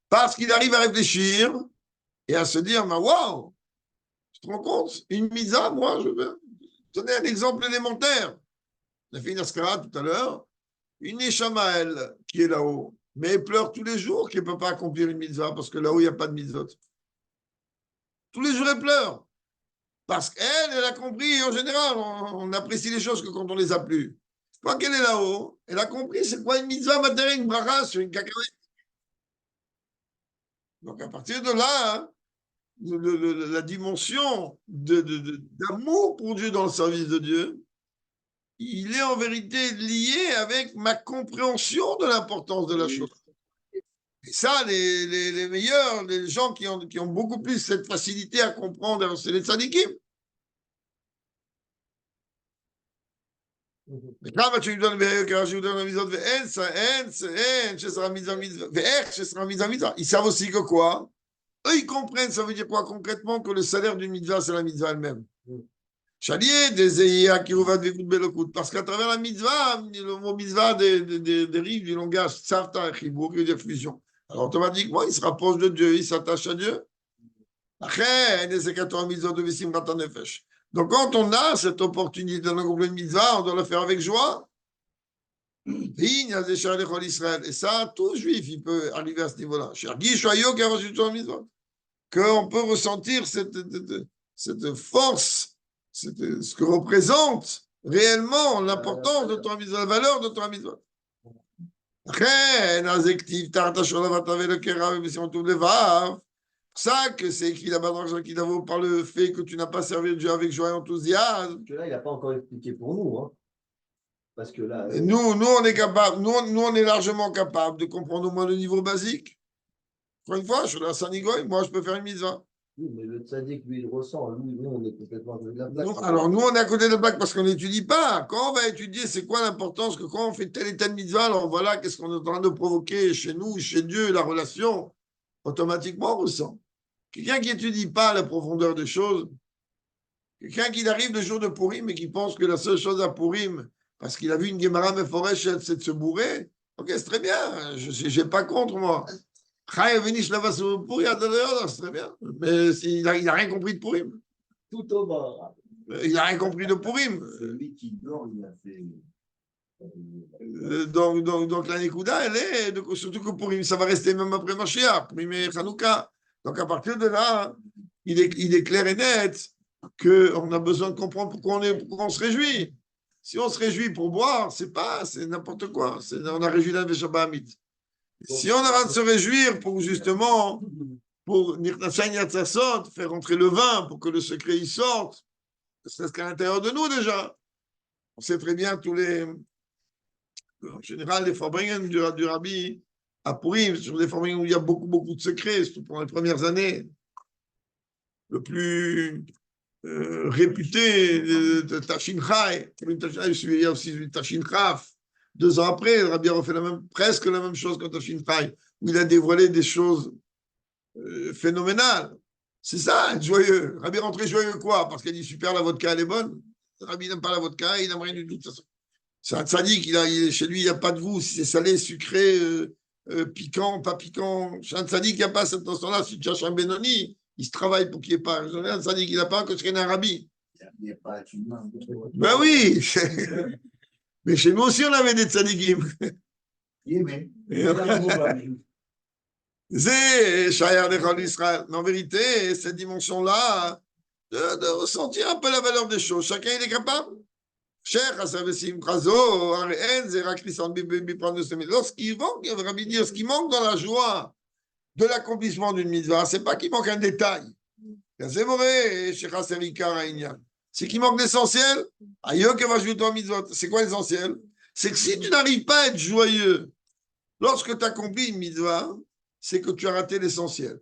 parce qu'il arrive à réfléchir et à se dire, waouh, tu te rends compte, une misa, moi, je vais donner un exemple élémentaire. On a fait une askara tout à l'heure. Une Neshama, elle, qui est là-haut, mais elle pleure tous les jours qu'elle ne peut pas accomplir une mitzvah parce que là-haut, il n'y a pas de mitzvot. Tous les jours, elle pleure. Parce qu'elle, elle a compris, en général, on apprécie les choses que quand on ne les a plus. Quand elle est là-haut, elle a compris c'est quoi une mitzvah matérielle, une bracha sur une cacahuète. Donc, à partir de là, la dimension d'amour pour Dieu dans le service de Dieu, il est en vérité lié avec ma compréhension de l'importance de la chose. Et ça, les meilleurs, les gens qui ont beaucoup plus cette facilité à comprendre, c'est les tzadikim. וכמה שהוא ידון בהיקר שהוא ידון במיזות ואין שסרה מיזה ואיך שסרה מיזה. Ils savent aussi que quoi? Eux, ils comprennent, ça veut dire quoi concrètement? Que le salaire d'une mitzvah, c'est la mitzvah elle-même. Chalier des Eya qui rouvat de Belokut. Parce qu'à travers la mitzvah, le mot mitzvah dérive du langage Sarta Chibour, qui veut dire fusion. Alors automatiquement, il se rapproche de Dieu, il s'attache à Dieu. Après, donc quand on a cette opportunité d'accomplir une mitzvah, on doit le faire avec joie. Et ça, tout juif, il peut arriver à ce niveau-là. Qu'on peut ressentir cette force, ce que représente réellement l'importance de Torah Mitzvah, la valeur de Torah Mitzvah. C'est ça que c'est écrit là-bas dans le Kidavo par le fait que tu n'as pas servi Dieu avec joie et enthousiasme. Que là, il n'a pas encore expliqué pour nous. Hein. Parce que là. Nous, on est capable, nous, on est largement capable de comprendre au moins le niveau basique. Encore une fois, je suis là à Sanigoy, moi, je peux faire une mitzvah. Oui, mais le tzaddik, lui, il ressent. Nous, on est complètement à côté de la plaque. Alors, nous, on est à côté de la plaque parce qu'on n'étudie pas. Quand on va étudier, c'est quoi l'importance que quand on fait telle et telle mitzvah, alors voilà, qu'est-ce qu'on est en train de provoquer chez nous, chez Dieu, la relation, automatiquement, on ressent. Quelqu'un qui n'étudie pas la profondeur des choses, quelqu'un qui arrive le jour de Purim et qui pense que la seule chose à Purim, parce qu'il a vu une Gemara Meforesh, c'est de se bourrer, ok, c'est très bien, je n'ai pas contre moi. C'est très bien, mais il n'a rien compris de Purim. Tout au bas. Il n'a rien compris de Purim. Celui qui dort, il a fait. Donc la Nekuda, elle est, surtout que Purim, ça va rester même après Mashiach, Purim et Chanukah. Donc, à partir de là, il est clair et net qu'on a besoin de comprendre pourquoi on se réjouit. Si on se réjouit pour boire, c'est n'importe quoi. On a réjoui d'un Veshabahamit. Si on a de se réjouir pour justement pour Nirtashan Yatsasot, faire rentrer le vin pour que le secret y sorte, c'est ce qu'à l'intérieur de nous déjà. On sait très bien en général, les Farbringen du Rabbi à Purim, sur des Farbringen où il y a beaucoup de secrets, surtout pendant les premières années. Le plus réputé de Tashin Chai, il y a aussi du Tashin Chaf. 2 ans après, le Rabbi a refait presque la même chose que Tashin Chai, où il a dévoilé des choses phénoménales. C'est ça, être joyeux. Le Rabbi est rentré joyeux quoi? Parce qu'il dit super, la vodka elle est bonne. Le Rabbi n'aime pas la vodka, il n'aime rien du tout. C'est un tzaddik, chez lui il n'y a pas de goût, si c'est salé, sucré, piquant, pas piquant. Chez un tzaddik, il n'y a pas cette notion-là. Si tu cherches un Benoni, il se travaille pour qu'il n'y ait pas. Un tzaddik, il n'a pas que ce qu'est un rabbi. Il n'y a pas une main. Ben oui, mais chez nous aussi on avait des tzaddikim. C'est Shayar de Israël. Mais en vérité, cette dimension-là, de ressentir un peu la valeur des choses, chacun il est capable. Lorsqu'il manque, Rabbi dit, ce qui manque dans la joie de l'accomplissement d'une mitzvah, c'est pas qu'il manque un détail. C'est qu'il manque l'essentiel. C'est quoi l'essentiel? C'est que si tu n'arrives pas à être joyeux lorsque tu accomplis une mitzvah, c'est que tu as raté l'essentiel.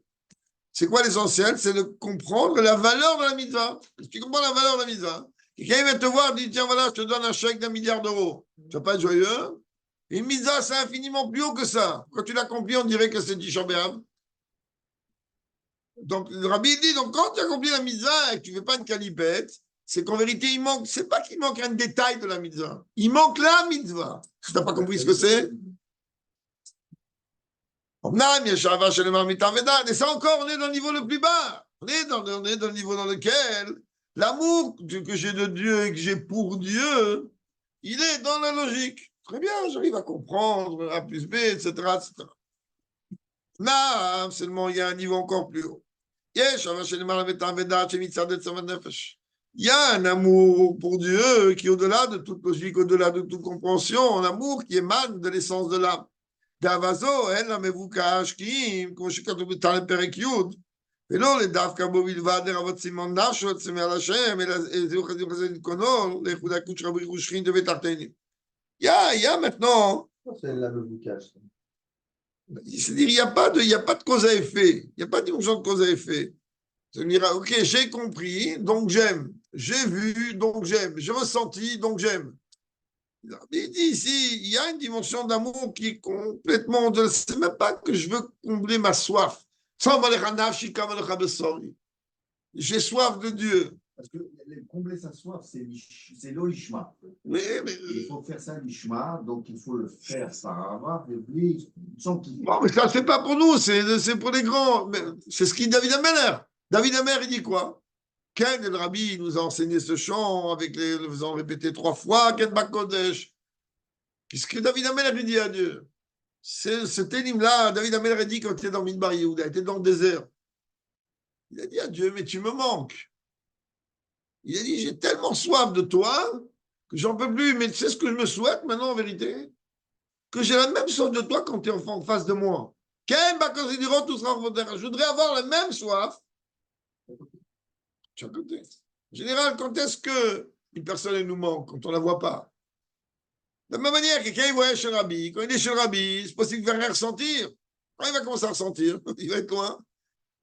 C'est quoi l'essentiel? C'est de comprendre la valeur de la mitzvah. Si tu comprends la valeur de la mitzvah, quelqu'un vient te voir, dit tiens voilà, je te donne un chèque d'1 milliard d'euros. Tu vas pas être joyeux? Une mitzvah, c'est infiniment plus haut que ça. Quand tu l'accomplis, on dirait que c'est Tisha B'Av. Donc le Rabbi dit, donc quand tu accomplis la mitzvah et que tu ne fais pas une calipette, c'est qu'en vérité, il manque, c'est pas qu'il manque un détail de la mitzvah. Il manque la mitzvah. Tu n'as pas compris ce que c'est? Et ça encore, on est dans le niveau le plus bas. On est dans le niveau dans lequel l'amour que j'ai de Dieu et que j'ai pour Dieu, il est dans la logique. Très bien, j'arrive à comprendre A plus B, etc. etc. Là, seulement, il y a un niveau encore plus haut. Il y a un amour pour Dieu qui est au-delà de toute logique, au-delà de toute compréhension, un amour qui émane de l'essence de l'âme. דאבזו, אין לה מבוקש, כי אם, כמו שכתוב בתניא פרק י', ולא לדווקא בו בלבד לרבות סימן נפשו, עצמי על השם, אלא זהו חזיר חזיר לתקונו, לאיחוד הקודש רבי רושכין דבית תחתינים. Il y a maintenant, c'est-à-dire, il n'y a pas de cause à effet, il n'y a pas de dimension de cause à effet. C'est-à-dire, ok, j'ai compris, donc j'aime, j'ai vu, donc j'aime, j'ai ressenti, donc j'aime. Il dit ici, il y a une dimension d'amour qui est complètement... C'est même pas que je veux combler ma soif. J'ai soif de Dieu. Parce que combler sa soif, c'est l'olishma. Mais... Il faut faire ça l'ishma, donc il faut le faire par avoir, et lui, sans qu'il... Bon, mais ça, c'est pas pour nous, c'est pour les grands. C'est ce qu'il dit David Ameller. David Ameller, il dit quoi? Ken, le Rabbi, nous a enseigné ce chant, le faisant répéter 3 fois, Ken Bakodesh. Qu'est-ce que David Ameller dit à Dieu? Ce télim-là, David Ameller dit quand il était dans Midbar Yehuda, il était dans le désert. Il a dit à Dieu, mais tu me manques. Il a dit, j'ai tellement soif de toi que j'en peux plus, mais tu sais ce que je me souhaite maintenant en vérité? Que j'ai la même soif de toi quand tu es en face de moi. Ken Bakodesh, je voudrais avoir la même soif. Tu as côté. En général, quand est-ce qu'une personne nous manque? Quand on ne la voit pas. De la même manière, quelqu'un il voyage chez le Rabbi. Quand il est chez le Rabbi, c'est possible qu'il ne va rien ressentir. Quand il va commencer à ressentir, il va être loin.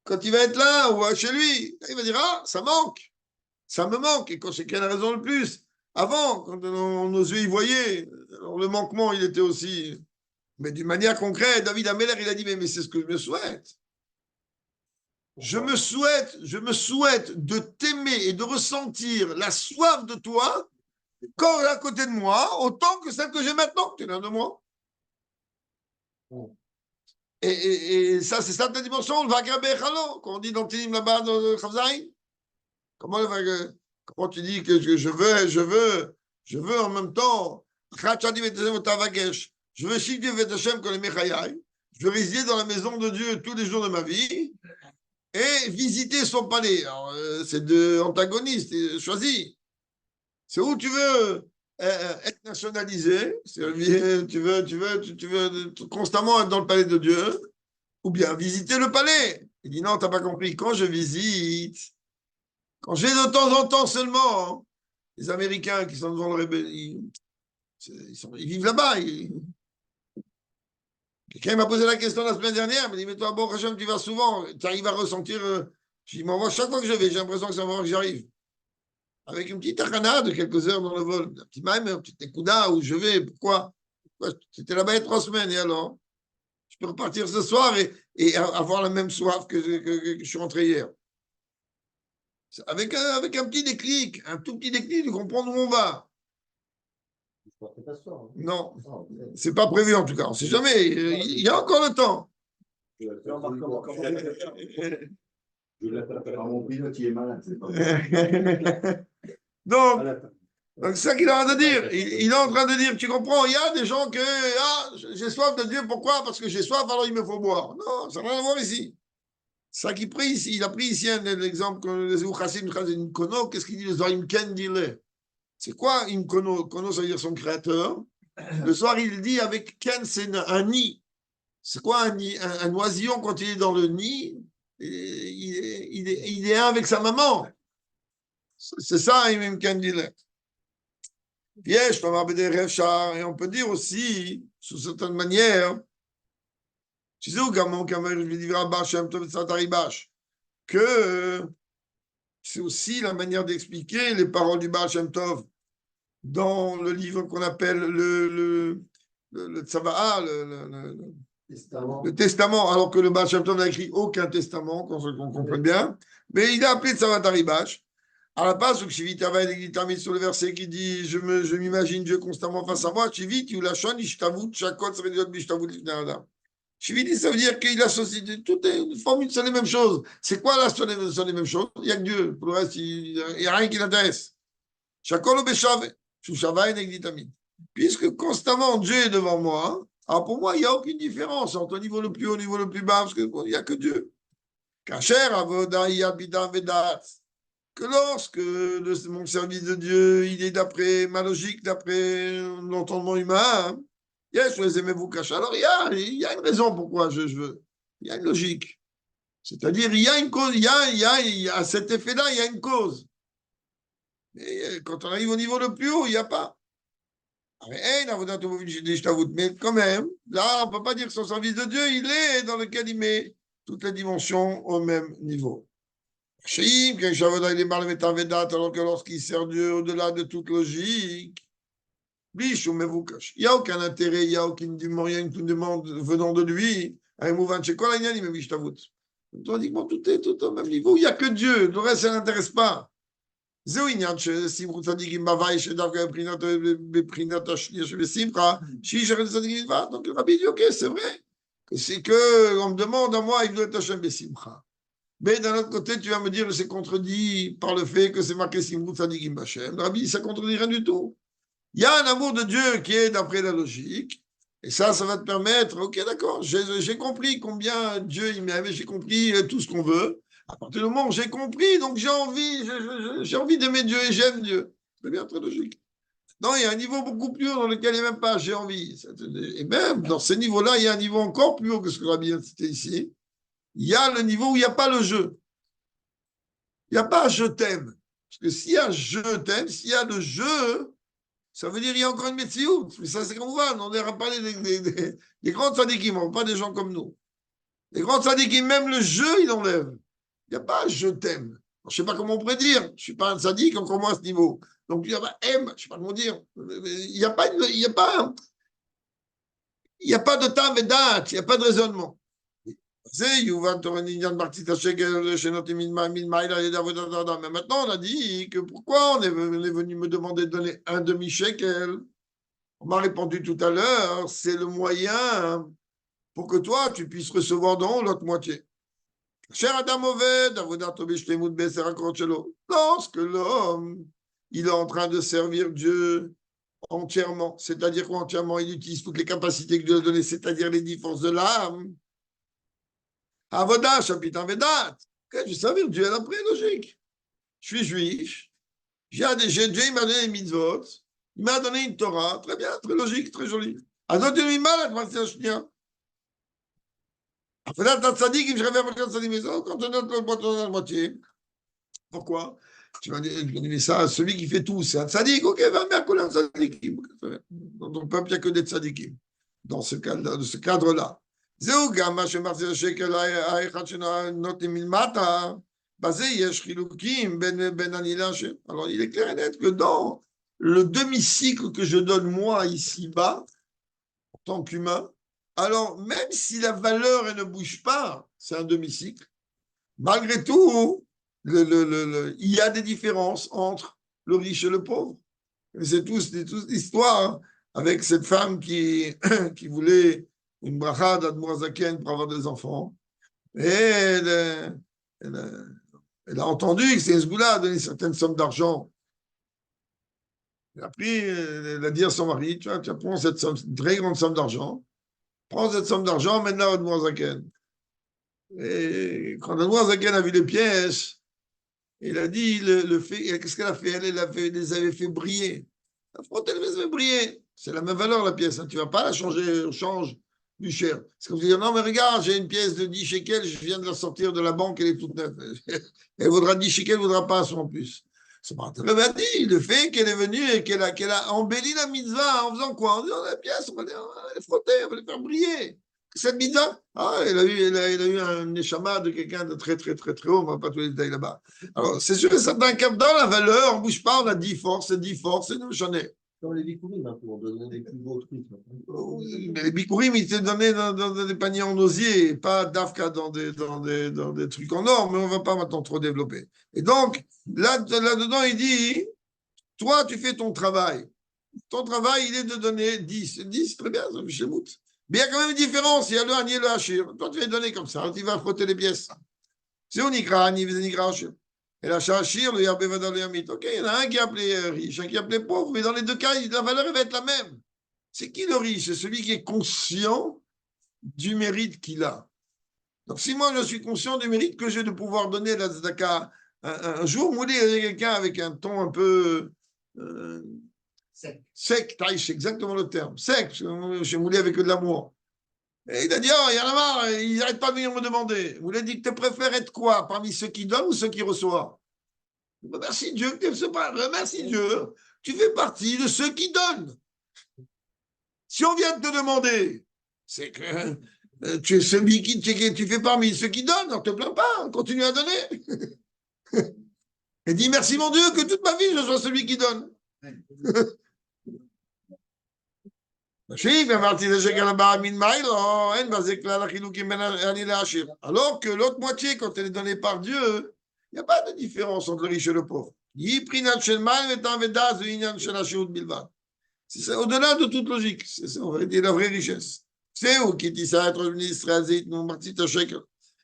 Quand il va être là ou chez lui, il va dire ah, ça manque. Ça me manque. Et quand c'est quelle raison le plus? Avant, quand nos yeux y voyaient, alors le manquement, il était aussi. Mais d'une manière concrète, David Ameller, il a dit mais c'est ce que je me souhaite. Je me souhaite de t'aimer et de ressentir la soif de toi quand à côté de moi, autant que celle que j'ai maintenant, tu es l'un de moi. Et ça, c'est ça ta dimension, le Vagrabé Chalo, qu'on dit dans Tinim là-bas, dans le Chavzaïn. Comment tu dis que je veux en même temps, je veux Shikdi Vetachem Kol Mechayai, je veux résider dans la maison de Dieu tous les jours de ma vie, et visiter son palais. Alors, c'est deux antagonistes, choisis. C'est où tu veux être nationalisé, tu veux constamment être dans le palais de Dieu, ou bien visiter le palais. Il dit non, tu n'as pas compris. Quand je visite, quand j'ai de temps en temps seulement, hein, les Américains qui sont devant le rébellion, ils vivent là-bas. Quelqu'un m'a posé la question la semaine dernière, il m'a dit, mais toi, bon, Hachem, tu vas souvent, tu arrives à ressentir. Je dis, moi, chaque fois que je vais, j'ai l'impression que c'est un moment que j'arrive. Avec une petite takana de quelques heures dans le vol, un petit même, un petit écouda où je vais. Pourquoi C'était là-bas il y a 3 semaines, et alors je peux repartir ce soir et avoir la même soif que je suis rentré hier. Avec un petit déclic, un tout petit déclic de comprendre où on va. Pas ce soir, hein. Non, Oh, c'est pas prévu en tout cas. On ne sait jamais. Il y a encore le temps. Mon pilote, il est malade, c'est pas Donc, c'est ça qu'il est en train de dire. Il est en train de dire, tu comprends, il y a des gens que, j'ai soif de Dieu, pourquoi? Parce que j'ai soif, alors il me faut boire. Non, ça n'a rien à voir ici. Ça qui prie ici, il a pris ici l'exemple que les Ouchassim, une kono, qu'est-ce qu'il dit, le Zohar Ken dit-le. C'est quoi une kono? Kono, ça veut dire son créateur. Le soir, il dit avec Ken, c'est un nid. C'est quoi un nid? Un oisillon, quand il est dans le nid, il est un avec sa maman. C'est ça, Imim Ken dit-le. Et on peut dire aussi, sous certaines manières, tu sais où que c'est aussi la manière d'expliquer les paroles du Baal Shem Tov dans le livre qu'on appelle le Tzava'a, le Testament, alors que le Baal Shem Tov n'a écrit aucun testament, qu'on comprenne bien, mais il a appelé Tzava'a Taribash. À la base, il termine sur le verset qui dit je m'imagine Dieu constamment face à moi. Shiviti ou la shon, ishtavut, shakot, ça veut dire bishtavut l'ifnei adam. Shiviti, ça veut dire qu'il associe toutes les formules, c'est les mêmes choses. C'est quoi là, ce sont les mêmes choses? Il n'y a que Dieu. Pour le reste, il n'y a rien qui l'intéresse. Shakol ou beshave, shushavai negditamin. Puisque constamment Dieu est devant moi, alors pour moi, il n'y a aucune différence entre le niveau le plus haut et le niveau le plus bas, parce qu'il n'y a que Dieu. Kacher, avoda, yabida, vedat. Que lorsque mon service de Dieu, il est d'après ma logique, d'après l'entendement humain, yes, les aimez-vous cacher. Alors il y a une raison pourquoi je veux. Il y a une logique. C'est-à-dire, il y a une cause, à cet effet-là, il y a une cause. Mais quand on arrive au niveau le plus haut, il n'y a pas. Mais quand même, là, on ne peut pas dire que son service de Dieu, il est dans lequel il met toutes les dimensions au même niveau. Alors que lorsqu'il sert Dieu au-delà de toute logique, il n'y a aucun intérêt, il n'y a aucune demande venant de lui. On dit que tout est au même niveau, il n'y a que Dieu, le reste, ça ne l'intéresse pas. Donc le rabbi dit, ok, c'est vrai, c'est qu'on me demande à moi, il doit être Hashem Besimcha. Mais d'un autre côté, tu vas me dire que c'est contredit par le fait que c'est marqué Simrut Sadikim Bachem. Le rabbi, ça contredit rien du tout. Il y a un amour de Dieu qui est d'après la logique. Et ça va te permettre, ok, d'accord, j'ai compris combien Dieu il m'aime, j'ai compris tout ce qu'on veut. À partir du moment où j'ai compris, donc j'ai envie d'aimer Dieu et j'aime Dieu. C'est bien, très logique. Non, il y a un niveau beaucoup plus haut dans lequel il n'y a même pas j'ai envie. Et même dans ce niveau-là, il y a un niveau encore plus haut que ce que le rabbi a cité ici. Il y a le niveau où il n'y a pas le jeu. Il n'y a pas je t'aime. Parce que s'il y a je t'aime, s'il y a le jeu, ça veut dire qu'il y a encore une médecine. Mais ça, c'est comme on va. On a parlé des grands tzadikim, pas des gens comme nous. Les grands tzadikim, même le jeu, il enlève. Il n'y a pas je t'aime. Je ne sais pas comment on pourrait dire. Je ne suis pas un tzadik, encore moins à ce niveau. Donc, il n'y a pas aime, je ne sais pas comment dire. Il n'y a pas de tam et date, il n'y a pas de raisonnement. Mais maintenant, on a dit que pourquoi on est venu me demander de donner un demi-shekel. On m'a répondu tout à l'heure, c'est le moyen pour que toi, tu puisses recevoir dans l'autre moitié. Lorsque l'homme, il est en train de servir Dieu entièrement, c'est-à-dire qu'entièrement, il utilise toutes les capacités que Dieu a données, c'est-à-dire les 10 forces de l'âme, Avodah, chapitre Vedat. Je vais servir Dieu après, logique. Je suis juif. Dieu il m'a donné une mitzvot. Il m'a donné une Torah. Très bien, très logique, très joli. Azot il mal, Après là, t'as tzaddik, il me réveille avec un tzaddik, mais quand on donne la moitié, pourquoi? Tu vas dire, mais ça, celui qui fait tout, c'est un tzaddik, ok, va bien coller un tzaddik. Dans ton peuple, il n'y a que des tzaddikim. Dans ce cadre-là. זהו גם מה שמחזיר השקל האחד שנותנים מלמטה, בזה יש חילוקים בין אני להשם. Alors, il est clair et net que dans le demi-cycle que je donne moi ici-bas, en tant qu'humain, alors même si la valeur elle ne bouge pas, c'est un demi-cycle, malgré tout, il y a des différences entre le riche et le pauvre. C'est tous l'histoire avec cette femme qui voulait une bracha d'Admour Zaken pour avoir des enfants. Et elle a entendu que c'est Hezbollah a donné une certaine somme d'argent. Elle a pris, elle a dit à son mari, tu prends cette somme, une très grande somme d'argent, prends cette somme d'argent, maintenant à Admour Zaken. Et quand Admour Zaken a vu les pièces, il a dit, qu'est-ce qu'elle a fait? Elle les avait fait briller. La frotte, elle les avait briller. C'est la même valeur, la pièce. Hein. Tu ne vas pas la changer au change plus cher. C'est comme dire, non, mais regarde, j'ai une pièce de 10 shekels, je viens de la sortir de la banque, elle est toute neuve. Elle vaudra 10 shekels, elle ne vaudra pas un sou en plus. C'est pas très bien dit. Le fait qu'elle est venue et qu'elle a embelli la mitzvah en faisant quoi? En disant, la pièce, on va les frotter, on va les faire briller. Cette mitzvah, elle a eu un neshama de quelqu'un de très, très, très, très haut, on ne va pas tous les détails là-bas. Alors, c'est sûr et certain que dans la valeur, on ne bouge pas, on a 10 forces, et nous, j'en ai. Dans les bikurim, on donne des plus beaux trucs. Mais les bikurim, ils étaient donnés dans des paniers en osier, pas d'afka dans des trucs en or, mais on ne va pas maintenant trop développer. Et donc, là-dedans, il dit, toi, tu fais ton travail. Ton travail, il est de donner 10. 10, très bien, ça fait chez Mout. Mais il y a quand même une différence. Il y a le Hani et le Hachir. Toi, tu vas donner comme ça. Tu vas frotter les pièces. C'est Unikra Hani, Unikra Hachir. Et la Hachir, le Yarbé Vadal, le Yamit. Ok, il y en a un qui est appelé riche, un qui est appelé pauvre. Mais dans les deux cas, la valeur elle va être la même. C'est qui le riche? C'est celui qui est conscient du mérite qu'il a. Donc, si moi, je suis conscient du mérite que j'ai de pouvoir donner la Zdaka, un jour, Mouli, il y a quelqu'un avec un ton un peu. Sec, taïch, c'est exactement le terme. Sec, j'ai moulé avec de l'amour. Et il a dit, oh, il y en a marre, ils n'arrêtent pas de venir me demander. Vous l'avez dit que tu préfères être quoi? Parmi ceux qui donnent ou ceux qui reçoivent? Remercie Dieu que tu fais pas. Remercie Dieu. Tu fais partie de ceux qui donnent. Si on vient de te demander, c'est que tu es celui tu fais parmi ceux qui donnent, on ne te plaint pas, continue à donner. Et dis merci mon Dieu que toute ma vie je sois celui qui donne. Alors que l'autre moitié, quand elle est donnée par Dieu, il n'y a pas de différence entre le riche et le pauvre. C'est au-delà de toute logique. C'est on va dire la vraie richesse. C'est où qui dit ça, être ministre,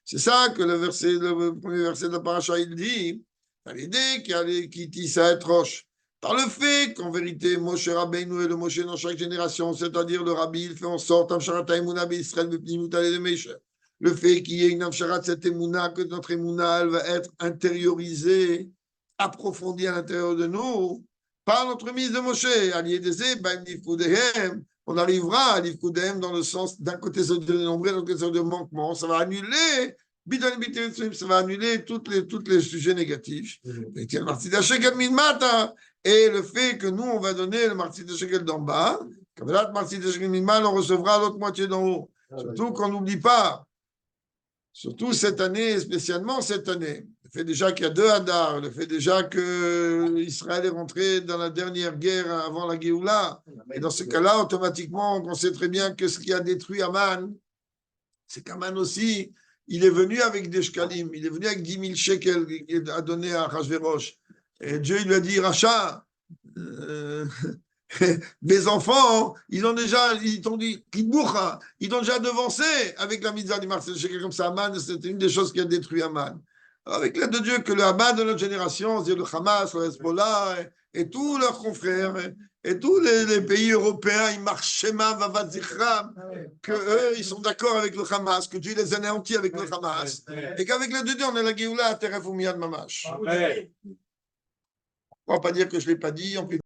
c'est ça que le premier verset de la paracha, il dit. T'as l'idée qui dit ça être roche. Par le fait qu'en vérité, Moshe Rabbeinu est le Moshe dans chaque génération, c'est-à-dire le Rabbi, il fait en sorte, le fait qu'il y ait une Amsharat, cette émouna, que notre émouna, elle va être intériorisée, approfondie à l'intérieur de nous, par notre mise de Moshe. On arrivera à l'Ifkudehem dans le sens d'un côté c'est de nombreux, d'un côté c'est de manquement, ça va annuler. Ça va annuler tous les sujets négatifs. Et le fait que nous, on va donner le marti de shekel d'en bas, comme là, le marti de shekel minimal, on recevra l'autre moitié d'en haut. Surtout qu'on n'oublie pas, surtout cette année, spécialement cette année, le fait déjà qu'il y a 2 Hadar, le fait déjà que Israël est rentré dans la dernière guerre avant la Géoula, et dans ce cas-là, automatiquement, on sait très bien que ce qui a détruit Aman, c'est qu'Aman aussi, il est venu avec des shkalim, il est venu avec 10 000 shekels qu'il a donné à Achashverosh. Et Dieu il lui a dit, Racha, mes enfants, ils t'ont dit, Kidboucha, ils t'ont déjà devancé avec la mitzvah du Marcel Shekel comme ça. Aman, c'était une des choses qui a détruit Aman. Alors, avec l'aide de Dieu, que le Aman de notre génération, c'est le Hamas, le Hezbollah, et tous leurs confrères, et tous les pays européens, ils marchent Shema, Vavat Zichram, qu'eux, ils sont d'accord avec le Hamas, que Dieu les anéantit avec le Hamas, et qu'avec l'aide de Dieu, on est la Géoula à Teref Mamash. On ne va pas dire que je ne l'ai pas dit, on peut